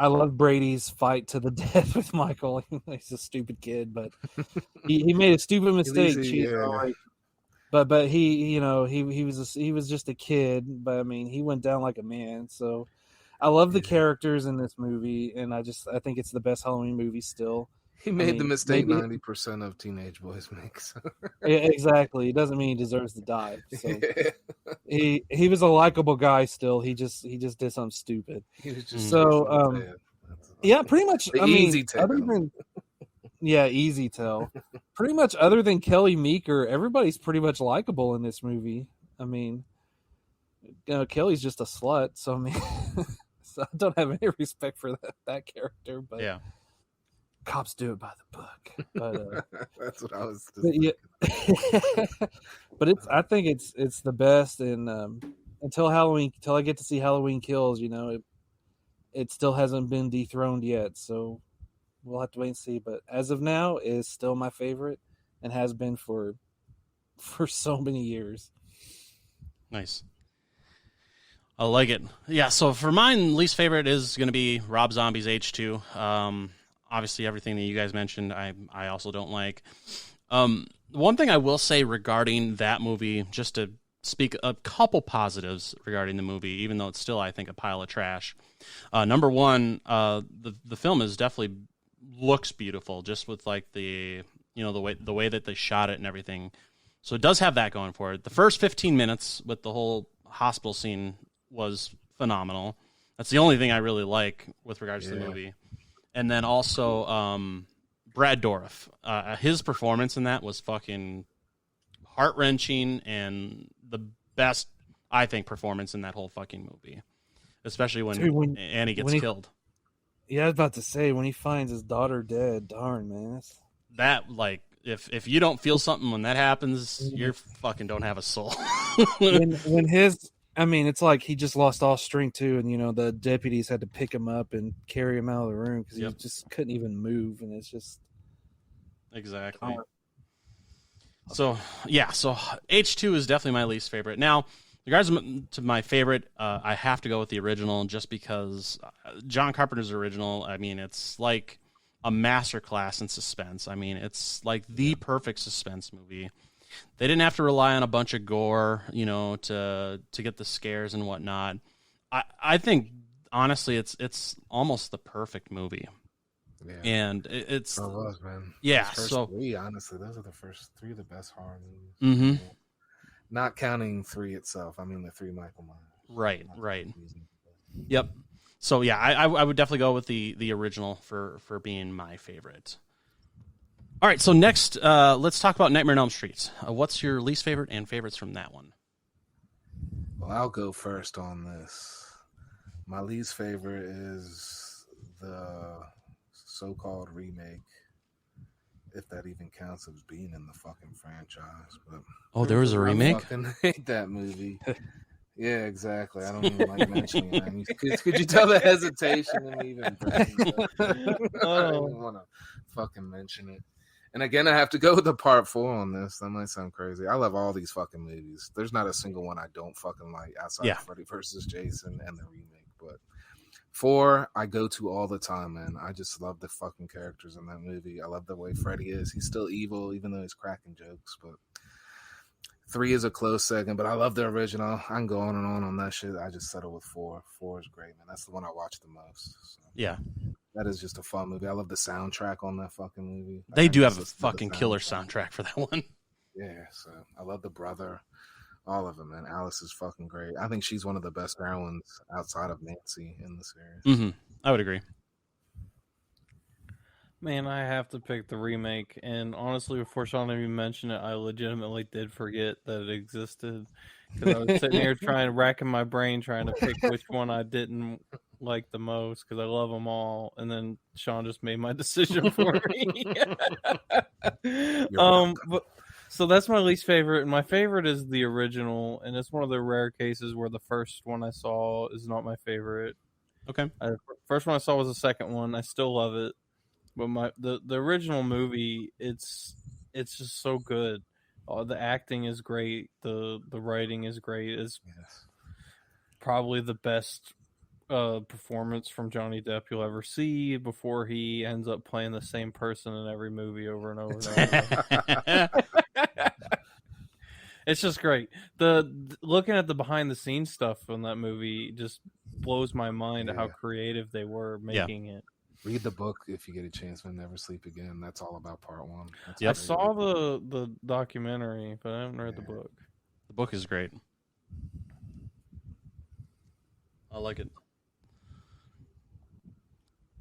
love Brady's fight to the death with Michael. He's a stupid kid, but he made a stupid mistake. But he was just a kid. But I mean, he went down like a man. So I love the characters in this movie, and I think it's the best Halloween movie still. He made the mistake 90% of teenage boys make. So. Yeah, exactly. It doesn't mean he deserves to die. So he was a likable guy still. He just did something stupid. He was just pretty much. Easy tell. Easy tell. Pretty much, other than Kelly Meeker, everybody's pretty much likable in this movie. I mean, Kelly's just a slut. So I mean, So I don't have any respect for that character. But Yeah. cops do it by the book. But That's what I was. but yeah. But I think it's the best. And until I get to see Halloween Kills, it still hasn't been dethroned yet. So we'll have to wait and see. But as of now, it's still my favorite and has been for so many years. Nice. I like it. Yeah, so for mine, least favorite is going to be Rob Zombie's H2. Obviously, everything that you guys mentioned, I also don't like. One thing I will say regarding that movie, just to speak a couple positives regarding the movie, even though it's still, I think, a pile of trash. Number one, the film is definitely looks beautiful, just with like the way that they shot it and everything. So it does have that going for it. The first 15 minutes with the whole hospital scene was phenomenal. That's the only thing I really like with regards to the movie. And then also Brad Dourif. His performance in that was fucking heart-wrenching and the best, I think, performance in that whole fucking movie. Especially when Annie gets killed. Yeah, I was about to say, when he finds his daughter dead, darn, man. That, like, if you don't feel something when that happens, you fucking don't have a soul. It's like he just lost all strength too, and the deputies had to pick him up and carry him out of the room because he just couldn't even move, and it's just exactly. So H2 is definitely my least favorite. Now, in regards to my favorite, I have to go with the original just because John Carpenter's original. I mean, it's like a masterclass in suspense. I mean, it's like the perfect suspense movie. They didn't have to rely on a bunch of gore, to get the scares and whatnot. I think honestly, it's almost the perfect movie. Yeah. And it's man. Yeah. So three, honestly, those are the first three of the best horror movies. Mm-hmm. Not counting 3 itself. I mean, the 3 Michael Myers. Right. Yep. So yeah, I would definitely go with the original for being my favorite. All right, so next, let's talk about Nightmare on Elm Street. What's your least favorite and favorites from that one? Well, I'll go first on this. My least favorite is the so-called remake, if that even counts as being in the fucking franchise. But there was a remake? I fucking hate that movie. Yeah, exactly. I don't even like mentioning it. Could you tell the hesitation in me even bringing it up? I don't even want to fucking mention it. And again, I have to go with the part 4 on this. That might sound crazy. I love all these fucking movies. There's not a single one I don't fucking like outside of Freddy vs. Jason and the remake. But 4, I go to all the time, man. I just love the fucking characters in that movie. I love the way Freddy is. He's still evil, even though he's cracking jokes. But 3 is a close second. But I love the original. I can go on and on that shit. I just settle with 4. 4 is great, man. That's the one I watch the most. So. Yeah. That is just a fun movie. I love the soundtrack on that fucking movie. They do have a fucking killer soundtrack for that one. Yeah, so I love the brother. All of them, man. Alice is fucking great. I think she's one of the best heroines outside of Nancy in the series. Mm-hmm. I would agree. Man, I have to pick the remake. And honestly, before Sean even mentioned it, I legitimately did forget that it existed. Because I was sitting here racking my brain, trying to pick which one I didn't like the most, because I love them all. And then Sean just made my decision for me. So that's my least favorite. And my favorite is the original. And it's one of the rare cases where the first one I saw is not my favorite. Okay. First one I saw was the second one. I still love it. But the original movie, it's just so good. The acting is great. The writing is great. It's probably the best performance from Johnny Depp you'll ever see before he ends up playing the same person in every movie over and over and over. It's just great. Looking at the behind the scenes stuff in that movie just blows my mind how creative they were making it. Read the book if you get a chance, man. Never Sleep Again. That's all about part 1. I saw the documentary, but I haven't read the book. The book is great. I like it.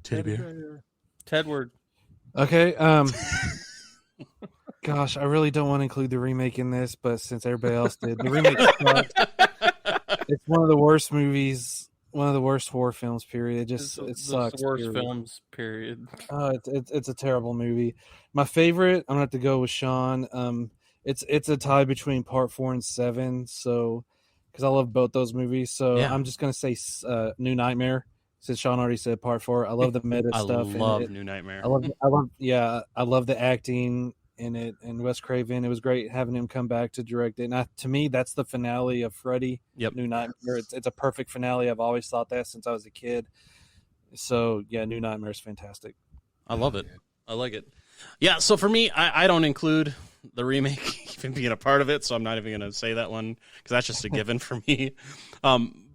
Teddy bear. Tedward. Okay. Gosh, I really don't want to include the remake in this, but since everybody else did, the remake sucked. It's one of the worst movies one of the worst horror films. Period. It sucks. The worst period. films. Period. It's a terrible movie. My favorite, I'm gonna have to go with Sean. It's a tie between Part 4 and 7. So, because I love both those movies, so Yeah. I'm just gonna say New Nightmare. Since Sean already said Part 4, I love the meta stuff. I love New Nightmare. I love the acting in it, and Wes Craven. It was great having him come back to direct it. And to me, that's the finale of Freddy. Yep. New Nightmare. It's a perfect finale. I've always thought that since I was a kid. So yeah, New Nightmare is fantastic. I love it. I like it. Yeah. So for me, I don't include the remake even being a part of it, so I'm not even going to say that one because that's just a given for me.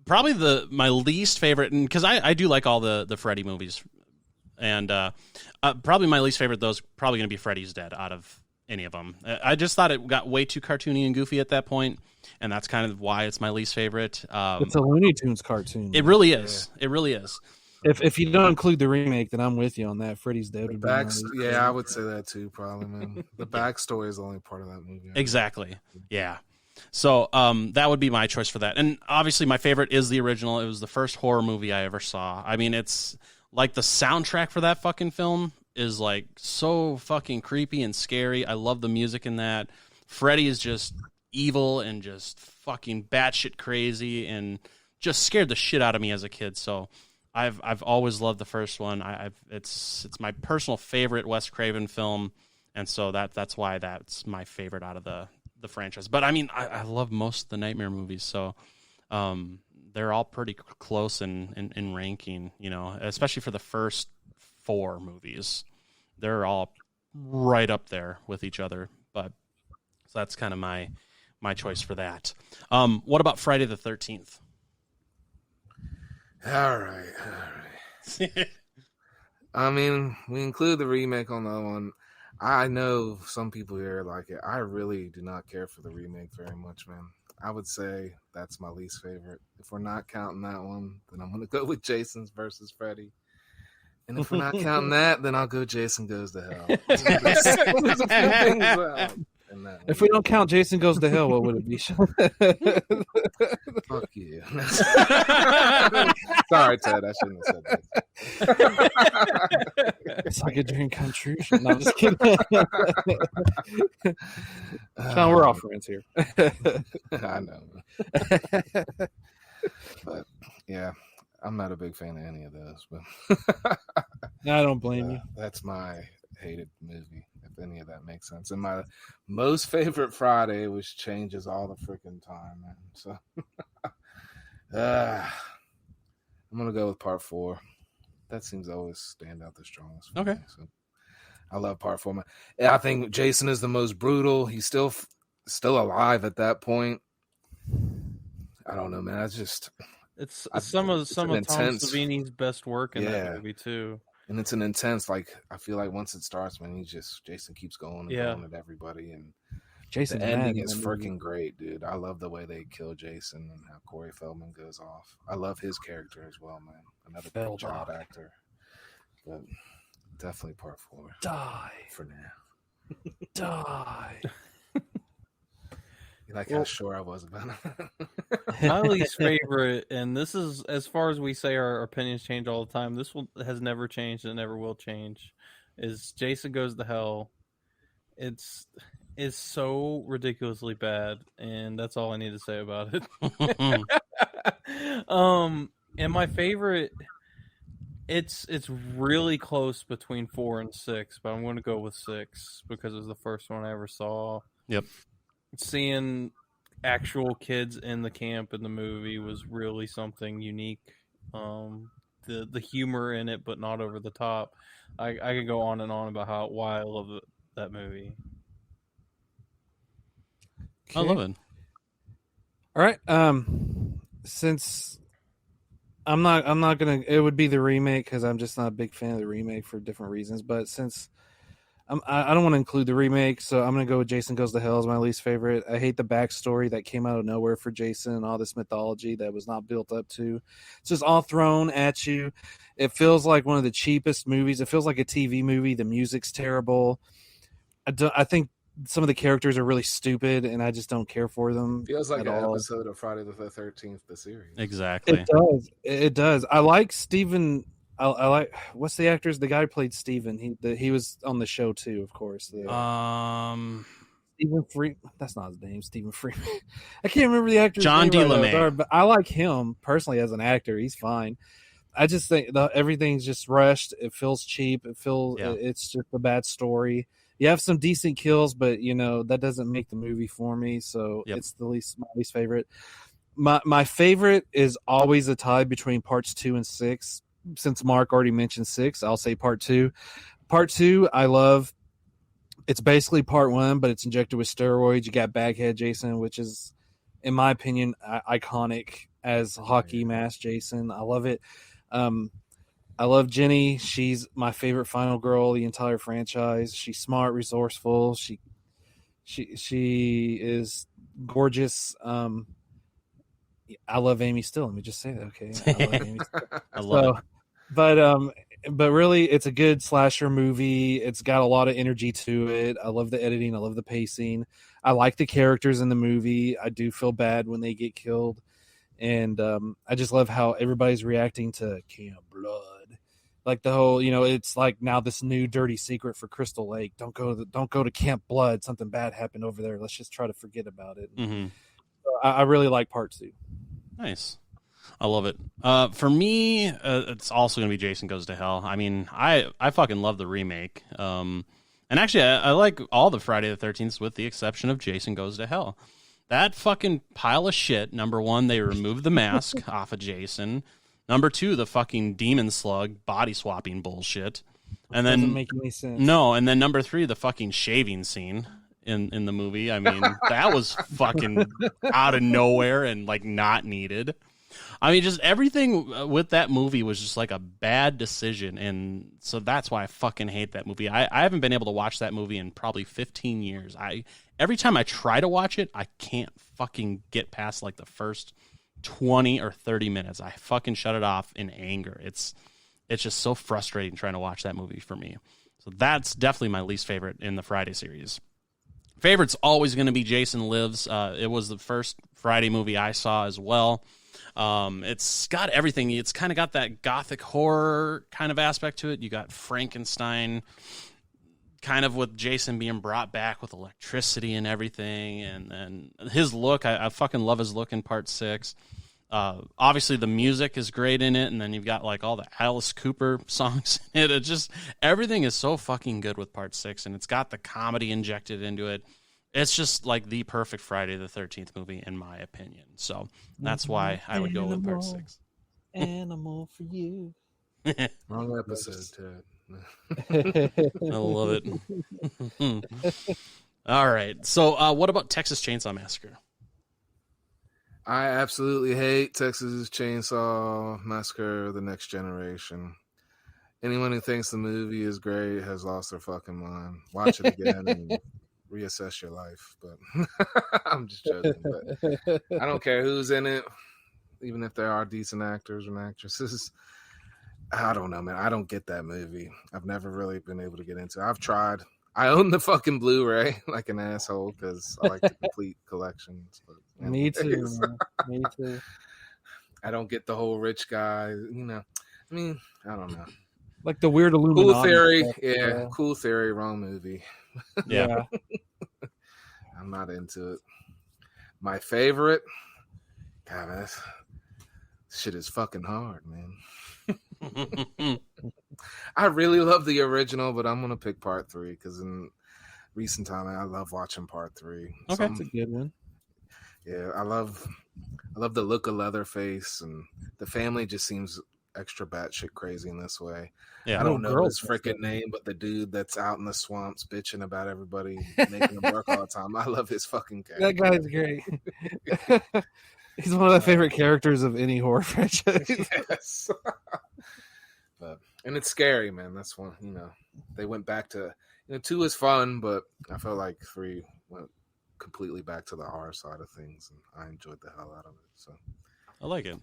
Probably my least favorite, and because I do like all the Freddy movies, and probably my least favorite though is probably going to be Freddy's Dead out of any of them. I just thought it got way too cartoony and goofy at that point, and that's kind of why it's my least favorite. It's a Looney Tunes cartoon. It really is. Yeah. It really is. If you don't include the remake, then I'm with you on that. Freddy's Dead would be yeah, I would say that too, probably, man. The backstory is the only part of that movie. Exactly. Yeah. So that would be my choice for that. And obviously my favorite is the original. It was the first horror movie I ever saw. I mean, it's like the soundtrack for that fucking film is like so fucking creepy and scary. I love the music in that. Freddy is just evil and just fucking batshit crazy and just scared the shit out of me as a kid. So I've always loved the first one. It's my personal favorite Wes Craven film, and so that's why that's my favorite out of the franchise. But I mean, I love most of the Nightmare movies, so they're all pretty close in ranking, you know, especially for the first 4 movies. They're all right up there with each other. But so that's kind of my choice for that. What about Friday the 13th? All right. I mean, we include the remake on that one. I know some people here like it. I really do not care for the remake very much, man. I would say that's my least favorite. If we're not counting that one, then I'm going to go with Jason's versus Freddy. And if we're not counting that, then I'll go Jason Goes to Hell. There's a few things out in that if we don't count Jason Goes to Hell, what would it be? Fuck you. Sorry, Ted. I shouldn't have said that. It's like a dream come true. No, I'm just kidding. Sean, we're all friends here. I know. But, yeah, I'm not a big fan of any of those. But I don't blame you. That's my hated movie, if any of that makes sense. And my most favorite Friday, which changes all the freaking time, man. So I'm gonna go with Part 4. That seems to always stand out the strongest for me. So I love Part 4, man. Yeah, I think Jason is the most brutal. He's still alive at that point. I don't know, man. It's some of Tom Savini's best work in that movie too. And it's an intense, like, I feel like once it starts, man, Jason keeps going and going at everybody. And Jason's the ending is freaking great, dude. I love the way they kill Jason and how Corey Feldman goes off. I love his character as well, man. Another good child actor. But definitely Part 4. Die. For now. Die. You like how sure I was about it? My least favorite, and this is as far as we say our opinions change all the time. This one has never changed and never will change. Is Jason Goes to Hell? It's so ridiculously bad, and that's all I need to say about it. And my favorite, it's really close between 4 and 6, but I'm going to go with 6 because it was the first one I ever saw. Yep. Seeing actual kids in the camp in the movie was really something unique. The humor in it, but not over the top. I could go on and on about why I love that movie. Okay. I love it. All right. Since I'm not gonna, it would be the remake because I'm just not a big fan of the remake for different reasons. But since I don't want to include the remake, so I'm going to go with Jason Goes to Hell as my least favorite. I hate the backstory that came out of nowhere for Jason and all this mythology that was not built up to. It's just all thrown at you. It feels like one of the cheapest movies. It feels like a TV movie. The music's terrible. I think some of the characters are really stupid, and I just don't care for them. Feels like at an all. episode of Friday the 13th, the series. Exactly. It does. It does. I like Steven. I like, what's the actor's, the guy who played Steven. He was on the show too, of course. Stephen Freeman. That's not his name. Stephen Freeman. I can't remember the actor's John name. D. LeMay. But I like him personally as an actor. He's fine. I just think everything's just rushed. It feels cheap. It's just a bad story. You have some decent kills, but that doesn't make the movie for me. So it's my least favorite. My favorite is always a tie between parts 2 and 6. Since Mark already mentioned 6, I'll say part 2. Part 2, I love. It's basically part 1, but it's injected with steroids. You got Baghead Jason, which is, in my opinion, iconic as hockey mask Jason. I love it. I love Jenny. She's my favorite final girl of the entire franchise. She's smart, resourceful. She is gorgeous. I love Amy still. Let me just say that, okay? I love Amy still. I love it. But really, it's a good slasher movie. It's got a lot of energy to it. I love the editing. I love the pacing. I like the characters in the movie. I do feel bad when they get killed. And I just love how everybody's reacting to Camp Blood. Like the whole, it's like now this new dirty secret for Crystal Lake. Don't go to Camp Blood. Something bad happened over there. Let's just try to forget about it. Mm-hmm. So I really like part 2. Nice. I love it. For me, it's also going to be Jason Goes to Hell. I mean, I fucking love the remake. And actually, I like all the Friday the 13th with the exception of Jason Goes to Hell. That fucking pile of shit, number 1, they removed the mask off of Jason. Number 2, the fucking demon slug body swapping bullshit. And then doesn't make any sense. No, and then number 3, the fucking shaving scene in the movie. I mean, that was fucking out of nowhere and like not needed. I mean, just everything with that movie was just like a bad decision, and so that's why I fucking hate that movie. I haven't been able to watch that movie in probably 15 years. Every time I try to watch it, I can't fucking get past like the first 20 or 30 minutes. I fucking shut it off in anger. It's just so frustrating trying to watch that movie for me. So that's definitely my least favorite in the Friday series. Favorite's always going to be Jason Lives. It was the first Friday movie I saw as well. It's got everything. It's kind of got that gothic horror kind of aspect to it. You got Frankenstein kind of with Jason being brought back with electricity and everything. And his look, I fucking love his look in part 6. Obviously the music is great in it. And then you've got like all the Alice Cooper songs in it. It just, everything is so fucking good with part 6. And it's got the comedy injected into it. It's just like the perfect Friday the 13th movie, in my opinion. So that's why I would go with part 6. Animal for you. Wrong episode, Ted. I love it. All right. So what about Texas Chainsaw Massacre? I absolutely hate Texas Chainsaw Massacre: The Next Generation. Anyone who thinks the movie is great has lost their fucking mind. Watch it again and reassess your life. But I'm just joking. But I don't care who's in it, even if there are decent actors and actresses. I don't know, man. I don't get that movie. I've never really been able to get into it. I've tried. I own the fucking Blu-ray like an asshole because I like the complete collections. But Me too. Me too. I don't get the whole rich guy. I mean, I don't know. Like the weird Illuminati. Cool theory. Stuff, Yeah, cool theory. Wrong movie. Yeah. I'm not into it. My favorite? God, man, this shit is fucking hard, man. I really love the original, but I'm gonna pick part 3 because in recent time I love watching part 3. Okay, that's a good one. Yeah, I love the look of Leatherface, and the family just seems extra batshit crazy in this way. Yeah, I don't know his freaking name, but the dude that's out in the swamps bitching about everybody making him work all the time. I love his fucking character. That guy's great. He's one of my favorite characters of any horror franchise. Yes. And it's scary, man. That's one, they went back to, 2 is fun, but I felt like 3 went completely back to the horror side of things, and I enjoyed the hell out of it. So I like it.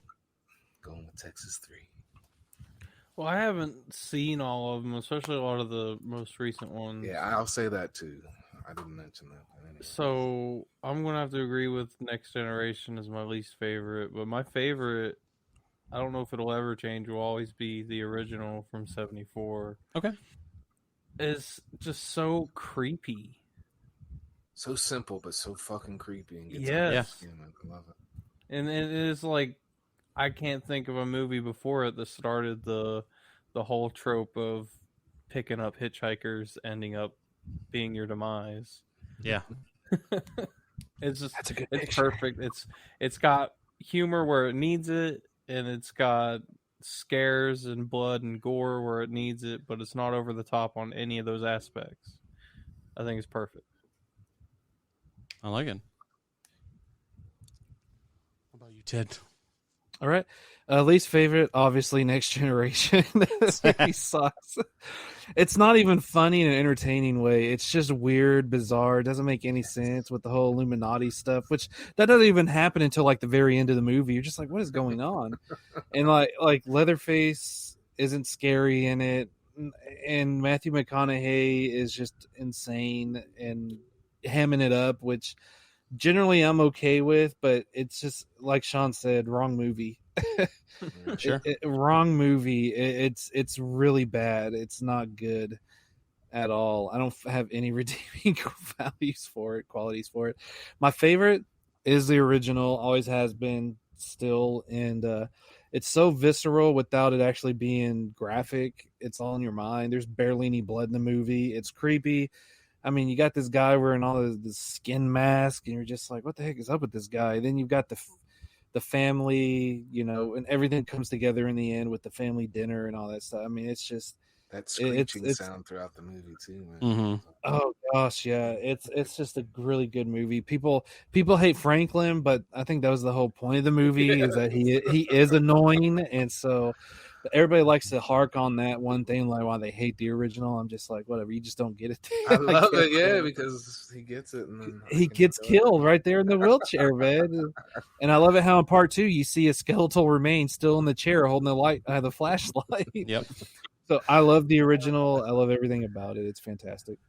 Going with Texas 3. Well, I haven't seen all of them, especially a lot of the most recent ones. Yeah, I'll say that too. I didn't mention that. Anyway. So I'm gonna have to agree with Next Generation as my least favorite, but my favorite, I don't know if it'll ever change, will always be the original from '74. Okay. It's just so creepy. So simple, but so fucking creepy. And gets Yes. under your skin. I love it. And it is like, I can't think of a movie before it that started the whole trope of picking up hitchhikers ending up being your demise. Yeah. It's just, That's a good it's picture. perfect. It's got humor where it needs it, and it's got scares and blood and gore where it needs it, but it's not over the top on any of those aspects. I think it's perfect. I like it. What about you, Ted? All right. Least favorite, obviously, Next Generation. This movie sucks. It's not even funny in an entertaining way. It's just weird, bizarre. It doesn't make any sense with the whole Illuminati stuff, which that doesn't even happen until like the very end of the movie. You're just like, what is going on? And like Leatherface isn't scary in it, and Matthew McConaughey is just insane and hamming it up, which generally I'm okay with, but it's just like Sean said, wrong movie. Sure. Wrong movie. It's really bad. It's not good at all. I don't have any redeeming values for it, qualities for it. My favorite is the original, always has been, still, and it's so visceral without it actually being graphic. It's all in your mind. There's barely any blood in the movie. It's creepy. I mean, you got this guy wearing all the skin mask, and you're just like, what the heck is up with this guy? Then you've got the family, and everything comes together in the end with the family dinner and all that stuff. I mean, it's just that screeching sound throughout the movie too, man. Mm-hmm. Oh gosh, yeah, it's just a really good movie. People hate Franklin, but I think that was the whole point of the movie, is that he is annoying, and so everybody likes to hark on that one thing, like why they hate the original. I'm just like, whatever, you just don't get it. I love it, yeah, because he gets it, and then he gets killed right there in the wheelchair, man. And I love it how in part 2 you see a skeletal remain still in the chair holding the flashlight. Yep. So I love the original. I love everything about it. It's fantastic.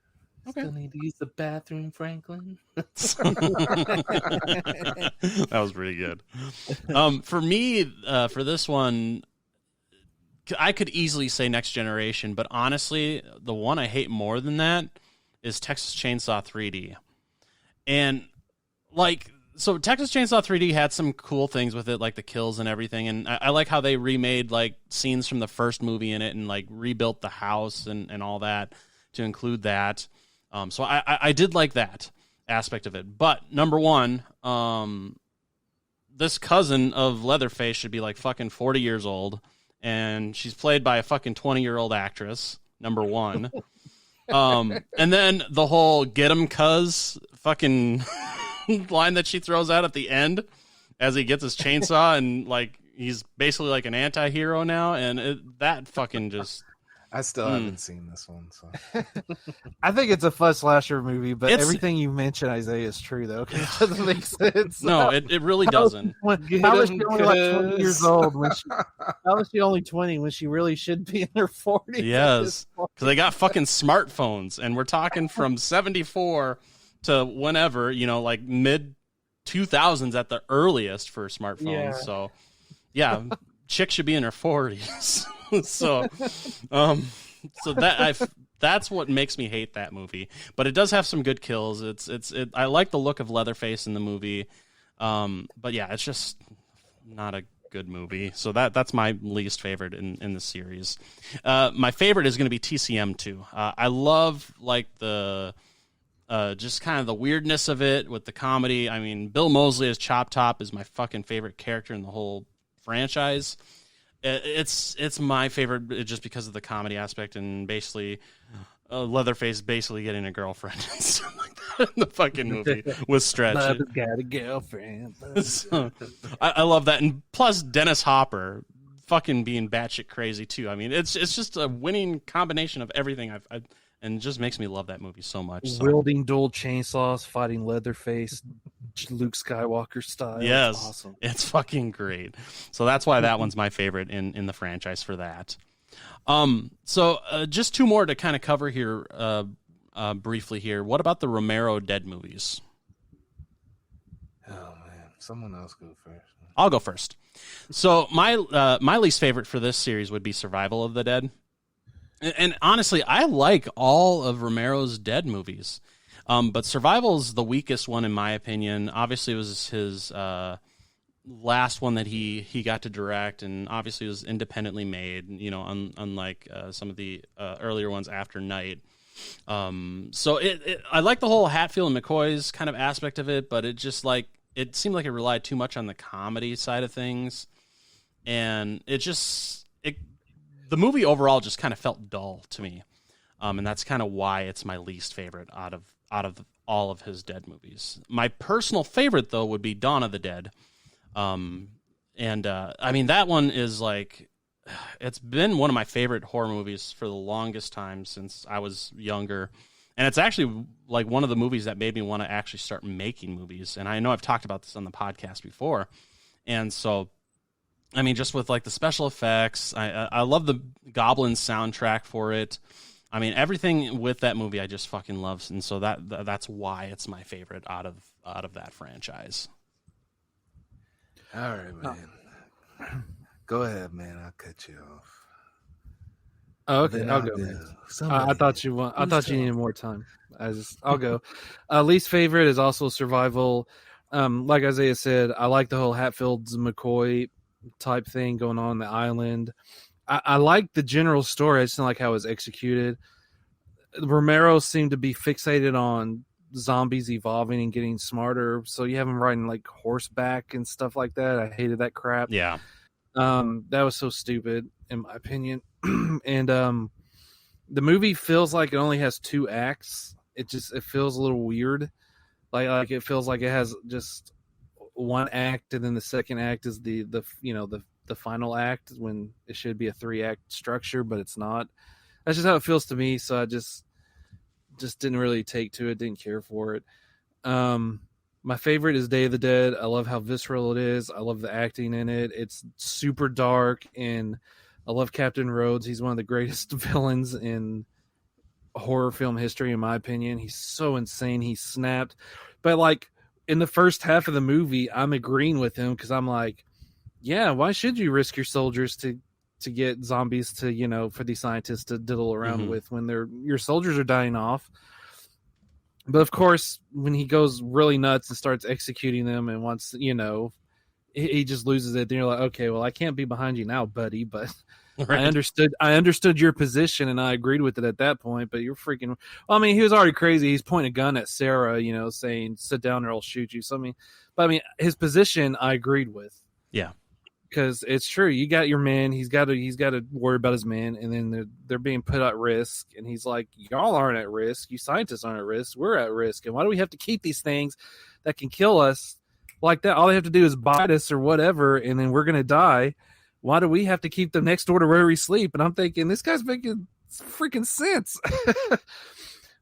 Okay. Still need to use the bathroom, Franklin. That was pretty good. For me, for this one, I could easily say Next Generation, but honestly, the one I hate more than that is Texas Chainsaw 3D. And so Texas Chainsaw 3D had some cool things with it, like the kills and everything. And I like how they remade like scenes from the first movie in it and like rebuilt the house and all that to include that. So I did like that aspect of it. But number one, this cousin of Leatherface should be like fucking 40 years old. And she's played by a fucking 20-year-old actress, number one. And then the whole "get him, cuz" fucking line that she throws out at the end as he gets his chainsaw, and like he's basically like an anti-hero now, and that fucking just... I still haven't seen this one, so I think it's a fun slasher movie, but everything you mentioned, Isaiah, is true though. Because it doesn't make sense. No, it really doesn't. How is she only like 20 years old? How is she only 20 when she really should be in her 40s? Yes, because they got fucking smartphones, and we're talking from 74 to whenever, like mid 2000s at the earliest for smartphones. Yeah. So, yeah, chick should be in her 40s. So that's what makes me hate that movie. But it does have some good kills. I like the look of Leatherface in the movie. But yeah, it's just not a good movie. So that's my least favorite in the series. My favorite is going to be TCM2. I love like the just kind of the weirdness of it with the comedy. I mean, Bill Moseley as Chop Top is my fucking favorite character in the whole franchise. It's my favorite just because of the comedy aspect, and basically Leatherface basically getting a girlfriend and stuff like that in the fucking movie with Stretch. Bubba's got a girlfriend. So, I love that, and plus Dennis Hopper fucking being batshit crazy too. I mean, it's just a winning combination of everything and just makes me love that movie so much. So. Wielding dual chainsaws, fighting Leatherface, Luke Skywalker style. Yes, it's awesome. It's fucking great. So that's why that one's my favorite in the franchise for that. So just two more to kind of cover here. briefly here. What about the Romero Dead movies? Oh man, someone else go first. I'll go first. So my least favorite for this series would be Survival of the Dead. And honestly, I like all of Romero's Dead movies. But Survival's the weakest one in my opinion. Obviously, it was his last one that he got to direct, and obviously it was independently made, unlike some of the earlier ones after Night. So I like the whole Hatfield and McCoy's kind of aspect of it, but it seemed like it relied too much on the comedy side of things. And the movie overall just kind of felt dull to me. And that's kind of why it's my least favorite out of all of his Dead movies. My personal favorite, though, would be Dawn of the Dead. I mean, that one is like, it's been one of my favorite horror movies for the longest time since I was younger. And it's actually like one of the movies that made me want to actually start making movies. And I know I've talked about this on the podcast before. And so, I mean, just with like the special effects, I love the Goblin soundtrack for it. I mean, everything with that movie I just fucking love. And so that's why it's my favorite out of that franchise. All right, man. Go ahead, man. I'll cut you off. Oh, okay, I'll go. I thought you needed more time. I'll go. Least favorite is also Survival. Like Isaiah said, I like the whole Hatfields McCoy type thing going on the island. I like the general story. I just don't like how it was executed. Romero seemed to be fixated on zombies evolving and getting smarter, so you have them riding like horseback and stuff like that. I hated that crap. Yeah. That was so stupid in my opinion. And the movie feels like it only has 2 acts. It feels a little weird. Like it feels like it has just one act, and then the second act is the final act when it should be a 3-act structure, but it's not. That's just how it feels to me. So I just didn't really take to it, didn't care for it. My favorite is Day of the Dead. I love how visceral it is. I love the acting in it. It's super dark, and I love Captain Rhodes. He's one of the greatest villains in horror film history, in my opinion. He's so insane. He snapped. But like in the first half of the movie, I'm agreeing with him because I'm like, yeah, why should you risk your soldiers to get zombies to, for these scientists to diddle around with when your soldiers are dying off? But of course, when he goes really nuts and starts executing them and wants, he just loses it. Then you're like, okay, well, I can't be behind you now, buddy. But right. I understood your position and I agreed with it at that point. But you're freaking. Well, I mean, he was already crazy. He's pointing a gun at Sarah, saying, "Sit down or I'll shoot you." So I mean, his position I agreed with. Yeah. Because it's true, you got your man. He's got to worry about his man, and then they're being put at risk. And he's like, "Y'all aren't at risk. You scientists aren't at risk. We're at risk. And why do we have to keep these things that can kill us like that? All they have to do is bite us or whatever, and then we're gonna die. Why do we have to keep them next door to where we sleep?" And I'm thinking, this guy's making freaking sense.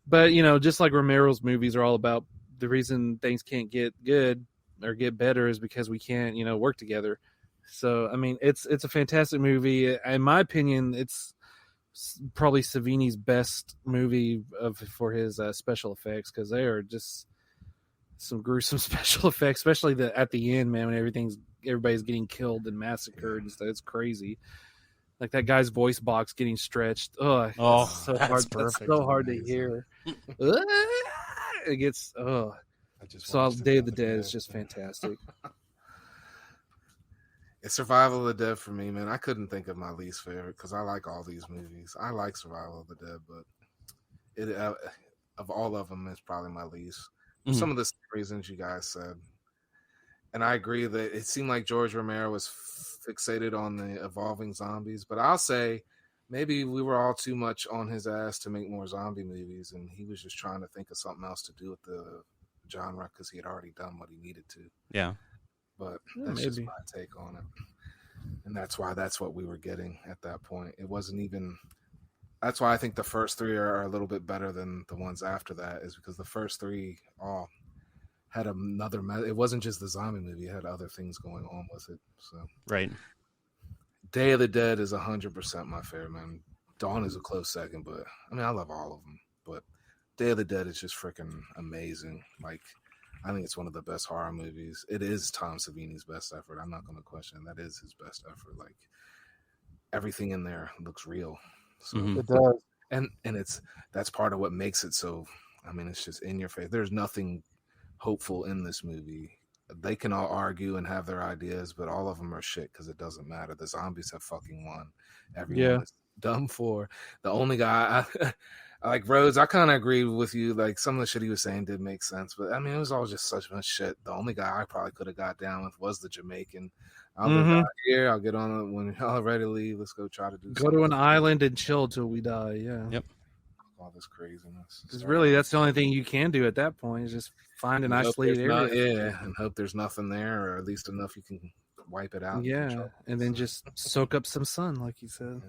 But just like Romero's movies are all about, the reason things can't get good or get better is because we can't, work together. So, I mean, it's a fantastic movie. In my opinion, it's probably Savini's best movie for his special effects, because they are just some gruesome special effects, especially at the end, man, when everybody's getting killed and massacred and stuff. It's crazy. Like that guy's voice box getting stretched. Oh, so that's hard. perfect. That's so hard to hear. It gets. Day of the Dead is just fantastic. It's Survival of the Dead for me, man. I couldn't think of my least favorite because I like all these movies. I like Survival of the Dead, but it of all of them, it's probably my least. For some of the reasons you guys said. And I agree that it seemed like George Romero was fixated on the evolving zombies. But I'll say maybe we were all too much on his ass to make more zombie movies, and he was just trying to think of something else to do with the genre because he had already done what he needed to. Yeah. But that's just my take on it. And that's what we were getting at that point. It wasn't even... That's why I think the first 3 are a little bit better than the ones after that, is because the first 3 all had another... It wasn't just the zombie movie. It had other things going on with it. So Right. Day of the Dead is 100% my favorite, man. Dawn is a close second, but... I mean, I love all of them. But Day of the Dead is just freaking amazing. Like, I think it's one of the best horror movies. It is Tom Savini's best effort. I'm not going to question that is his best effort. Like, everything in there looks real. So It does. and that's part of what makes it so. I mean, it's just in your face. There's nothing hopeful in this movie. They can all argue and have their ideas, but all of them are shit because it doesn't matter. The zombies have fucking won. Everyone is dumb for. The only guy I like Rhodes. I kind of agree with you. Like, some of the shit he was saying did make sense, but I mean, it was all just such much shit. The only guy I probably could have got down with was the Jamaican. I'll be out here. I'll get on it when y'all are ready to leave. Let's go try to do. Go to an island and chill till we die. Yeah. Yep. All this craziness. Because really, that's the only thing you can do at that point is just find an isolated area. And hope there's nothing there, or at least enough you can wipe it out. Yeah, and then just soak up some sun, like you said.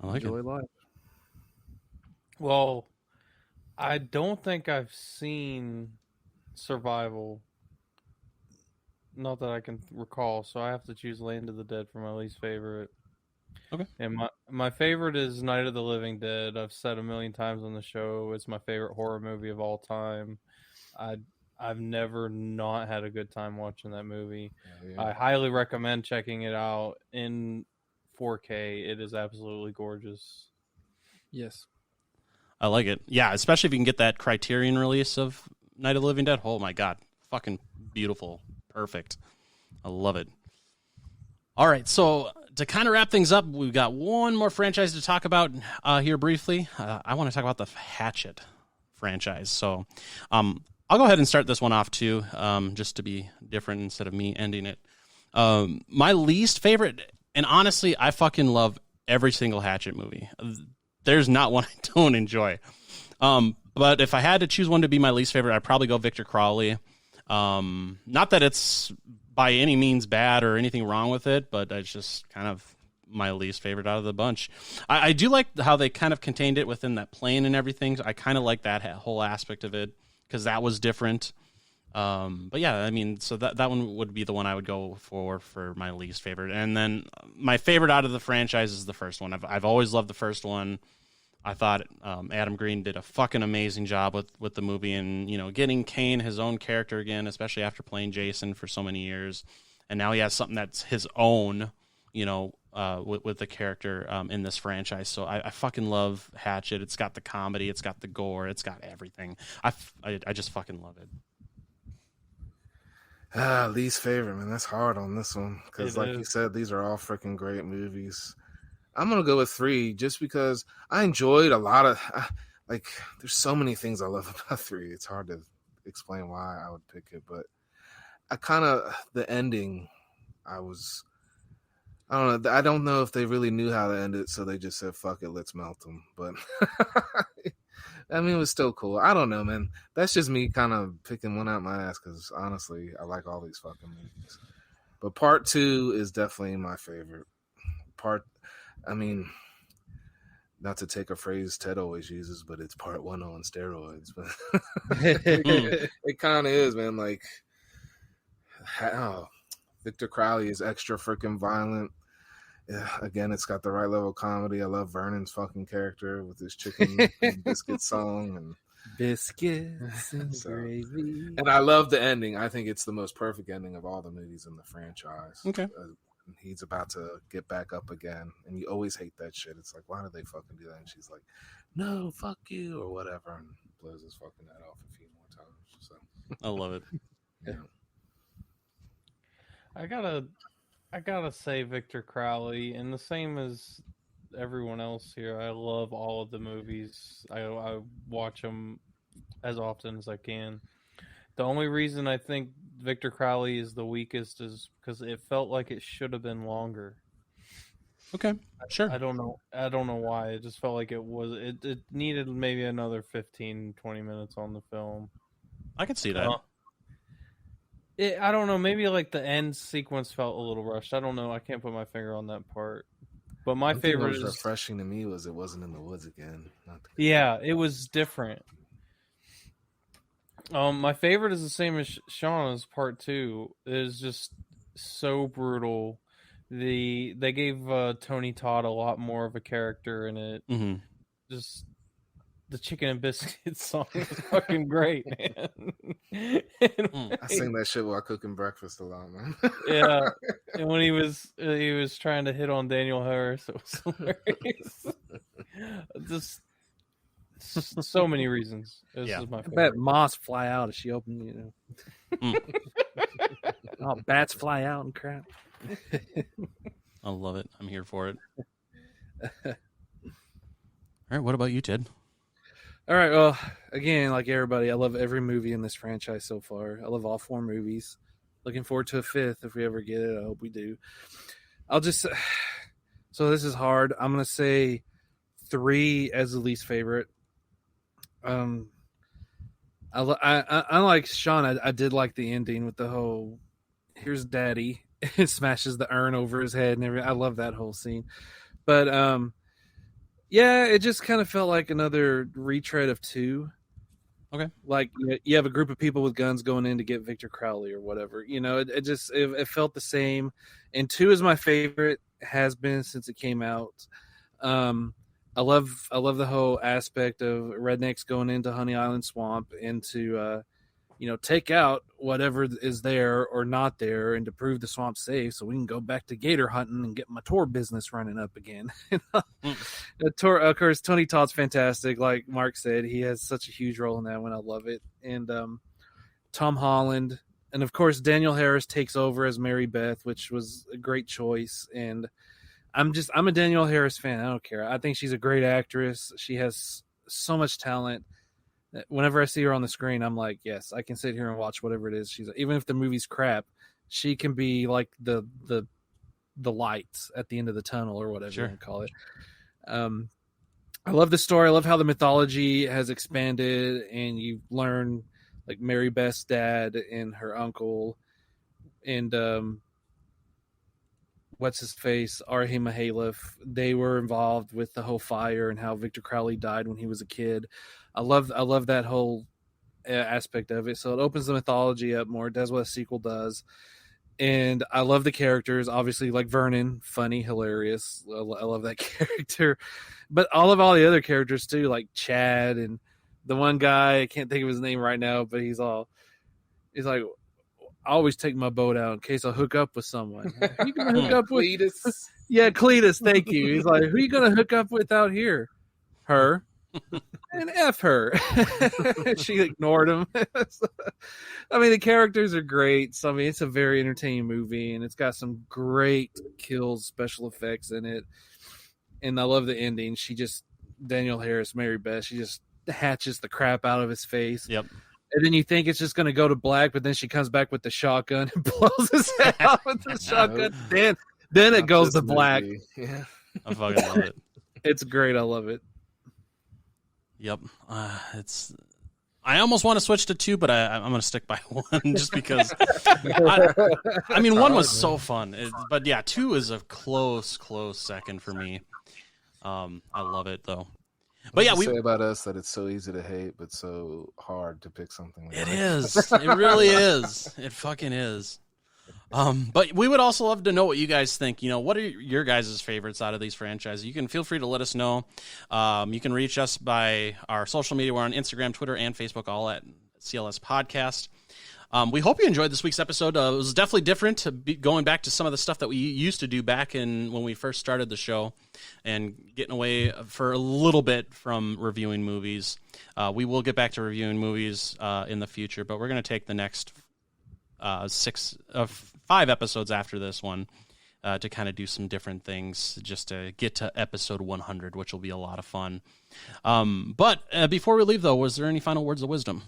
I like Enjoy it. life. Well, I don't think I've seen Survival. Not that I can recall, so I have to choose Land of the Dead for my least favorite. Okay. And my favorite is Night of the Living Dead. I've said a million times on the show, it's my favorite horror movie of all time. I've never not had a good time watching that movie. Yeah. I highly recommend checking it out in 4K. It is absolutely gorgeous. Yes. I like it. Yeah, especially if you can get that Criterion release of Night of the Living Dead. Oh my god, fucking beautiful, perfect. I love it. All right, so to kind of wrap things up, we've got one more franchise to talk about here briefly. I want to talk about the Hatchet franchise. So I'll go ahead and start this one off too, just to be different instead of me ending it. My least favorite, and honestly, I fucking love every single Hatchet movie. There's not one I don't enjoy. But if I had to choose one to be my least favorite, I'd probably go Victor Crowley. Not that it's by any means bad or anything wrong with it, but it's just kind of my least favorite out of the bunch. I do like how they kind of contained it within that plane and everything. I kind of like that whole aspect of it because that was different. But yeah, I mean, so that one would be the one I would go for my least favorite. And then my favorite out of the franchise is the first one. I've always loved the first one. I thought Adam Green did a fucking amazing job with the movie and, you know, getting Kane his own character again, especially after playing Jason for so many years. And now he has something that's his own, you know, with the character in this franchise. So I fucking love Hatchet. It's got the comedy. It's got the gore. It's got everything. I just fucking love it. Least favorite, man. That's hard on this one because, like you said, these are all freaking great movies. I'm gonna go with 3 just because I enjoyed a lot of like. There's so many things I love about 3. It's hard to explain why I would pick it, but I kind of the ending. I don't know. I don't know if they really knew how to end it, so they just said "fuck it, let's melt them." But I mean, it was still cool. I don't know, man. That's just me kind of picking one out my ass because honestly, I like all these fucking movies. But part 2 is definitely my favorite. I mean, not to take a phrase Ted always uses, but it's part 1 on steroids. But it kind of is, man. Like, Victor Crowley is extra freaking violent. Yeah, again, it's got the right level of comedy. I love Vernon's fucking character with his chicken and biscuit song and biscuits and gravy. And I love the ending. I think it's the most perfect ending of all the movies in the franchise. Okay. He's about to get back up again, and you always hate that shit. It's like, why do they fucking do that? And she's like, no, fuck you, or whatever, and blows his fucking head off a few more times. So I love it. Yeah. I gotta say Victor Crowley, and the same as everyone else here. I love all of the movies. I watch them as often as I can. The only reason I think Victor Crowley is the weakest is because it felt like it should have been longer. Okay, sure. I don't know why. It just felt like it needed maybe another 15, 20 minutes on the film. I could see that. I don't know. Maybe like the end sequence felt a little rushed. I don't know. I can't put my finger on that part. But my favorite was refreshing to me was it wasn't in the woods again. Yeah, it was different. My favorite is the same as Sean's part 2. It is just so brutal. They gave Tony Todd a lot more of a character in it. Mm-hmm. Just the Chicken and Biscuits song was fucking great, man. I sing that shit while cooking breakfast a lot, man. Yeah, and when he was trying to hit on Daniel Harris, it was hilarious. Just so many reasons. This is my I bet favorite. moths fly out as she opened, Oh, bats fly out and crap. I love it. I'm here for it. All right, what about you, Ted? All right, well, again, like everybody, I love every movie in this franchise so far. I love all 4 movies. Looking forward to a 5th if we ever get it. I hope we do. I'll just so this is hard. I'm gonna say 3 as the least favorite. I like Sean. I did like the ending with the whole "here's Daddy" it smashes the urn over his head and everything. I love that whole scene, but yeah, it just kind of felt like another retread of 2. Okay, like you have a group of people with guns going in to get Victor Crowley or whatever. It felt the same. And 2 is my favorite. Has been since it came out. I love the whole aspect of rednecks going into Honey Island Swamp and to take out whatever is there or not there, and to prove the swamp safe so we can go back to gator hunting and get my tour business running up again. The tour, of course, Tony Todd's fantastic. Like Mark said, he has such a huge role in that one. I love it. And Tom Holland, and of course Daniel Harris takes over as Mary Beth, which was a great choice. And I'm a Danielle Harris fan. I don't care. I think she's a great actress. She has so much talent. Whenever I see her on the screen, I'm like, yes, I can sit here and watch whatever it is. Even if the movie's crap, she can be like the lights at the end of the tunnel or whatever you want to call it. I love the story. I love how the mythology has expanded, and you learn like Mary Beth's dad and her uncle, and what's his face, Arhe Mahalef. They were involved with the whole fire and how Victor Crowley died when he was a kid. I love that whole aspect of it. So it opens the mythology up more. It does what a sequel does. And I love the characters, obviously, like Vernon, funny, hilarious. I love that character. But all the other characters too, like Chad and the one guy, I can't think of his name right now, but he's like, I always take my boat out in case I hook up with someone. Who you gonna hook up with? Cletus. Yeah, Cletus, thank you. He's like, who are you gonna hook up with out here? Her. And F her. She ignored him. I mean, the characters are great. So I mean, it's a very entertaining movie, and it's got some great kills, special effects in it. And I love the ending. Danielle Harris, Mary Beth, she just hatches the crap out of his face. Yep. And then you think it's just going to go to black, but then she comes back with the shotgun and blows his head off with the shotgun. Then it goes to black. Yeah, I fucking love it. It's great. I love it. Yep. I almost want to switch to 2, but I'm going to stick by 1 just because. I mean, 1 was so fun, but yeah, 2 is a close second for me. I love it though. But yeah, we say about us that it's so easy to hate, but so hard to pick something. It is. It really is. It fucking is. But we would also love to know what you guys think. What are your guys' favorites out of these franchises? You can feel free to let us know. You can reach us by our social media. We're on Instagram, Twitter, and Facebook, all at CLS Podcast. We hope you enjoyed this week's episode. It was definitely different to be going back to some of the stuff that we used to do back when we first started the show, and getting away for a little bit from reviewing movies. We will get back to reviewing movies in the future, but we're going to take the next 5 episodes after this one to kind of do some different things, just to get to episode 100, which will be a lot of fun. But before we leave, though, was there any final words of wisdom?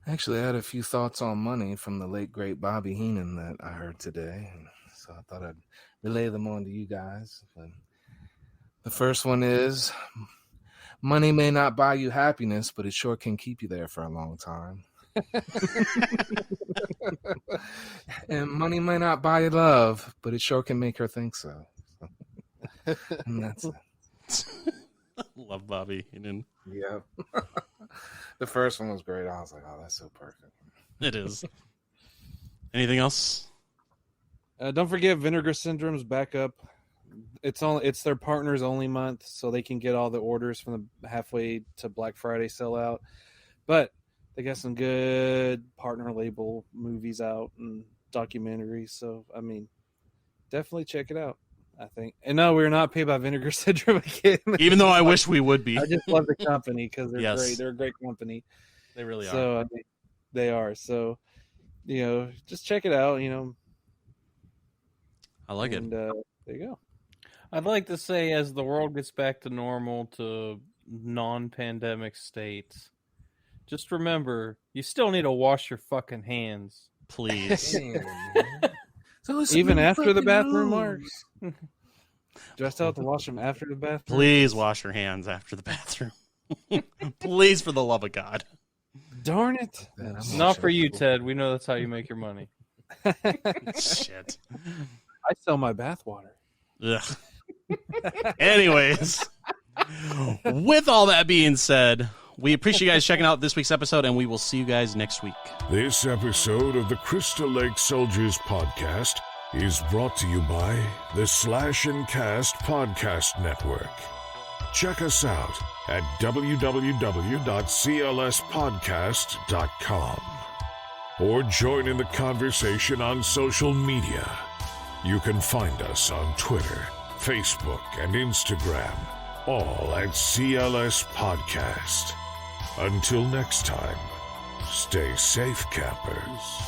Actually, I had a few thoughts on money from the late, great Bobby Heenan that I heard today. So I thought I'd relay them on to you guys. But the first one is, money may not buy you happiness, but it sure can keep you there for a long time. And money may not buy you love, but it sure can make her think so. And that's it. Love Bobby Heenan. Yeah. The first one was great. I was like, oh, that's so perfect. It is. Anything else? Don't forget Vinegar Syndrome's back up it's their partners only month, so they can get all the orders from the halfway to Black Friday sellout. But they got some good partner label movies out and documentaries. So I mean, definitely check it out. I think. And no, we're not paid by Vinegar Syndrome again. Even though I wish we would be. I just love the company because they're Yes. great. They're a great company. They really are. So I mean, they are. So just check it out. I like it. And there you go. I'd like to say, as the world gets back to normal, to non-pandemic states, just remember, you still need to wash your fucking hands. Please. So Even after the bathroom marks. Do I still have to wash them after the bathroom? Please wash your hands after the bathroom. Please, for the love of God. Darn it. Not for you, Ted. We know that's how you make your money. Shit. I sell my bath water. Ugh. Anyways, with all that being said, we appreciate you guys checking out this week's episode, and we will see you guys next week. This episode of the Crystal Lake Soldiers podcast is brought to you by the Slash and Cast Podcast Network. Check us out at www.clspodcast.com or join in the conversation on social media. You can find us on Twitter, Facebook, and Instagram, all at CLS Podcast. Until next time, stay safe, campers.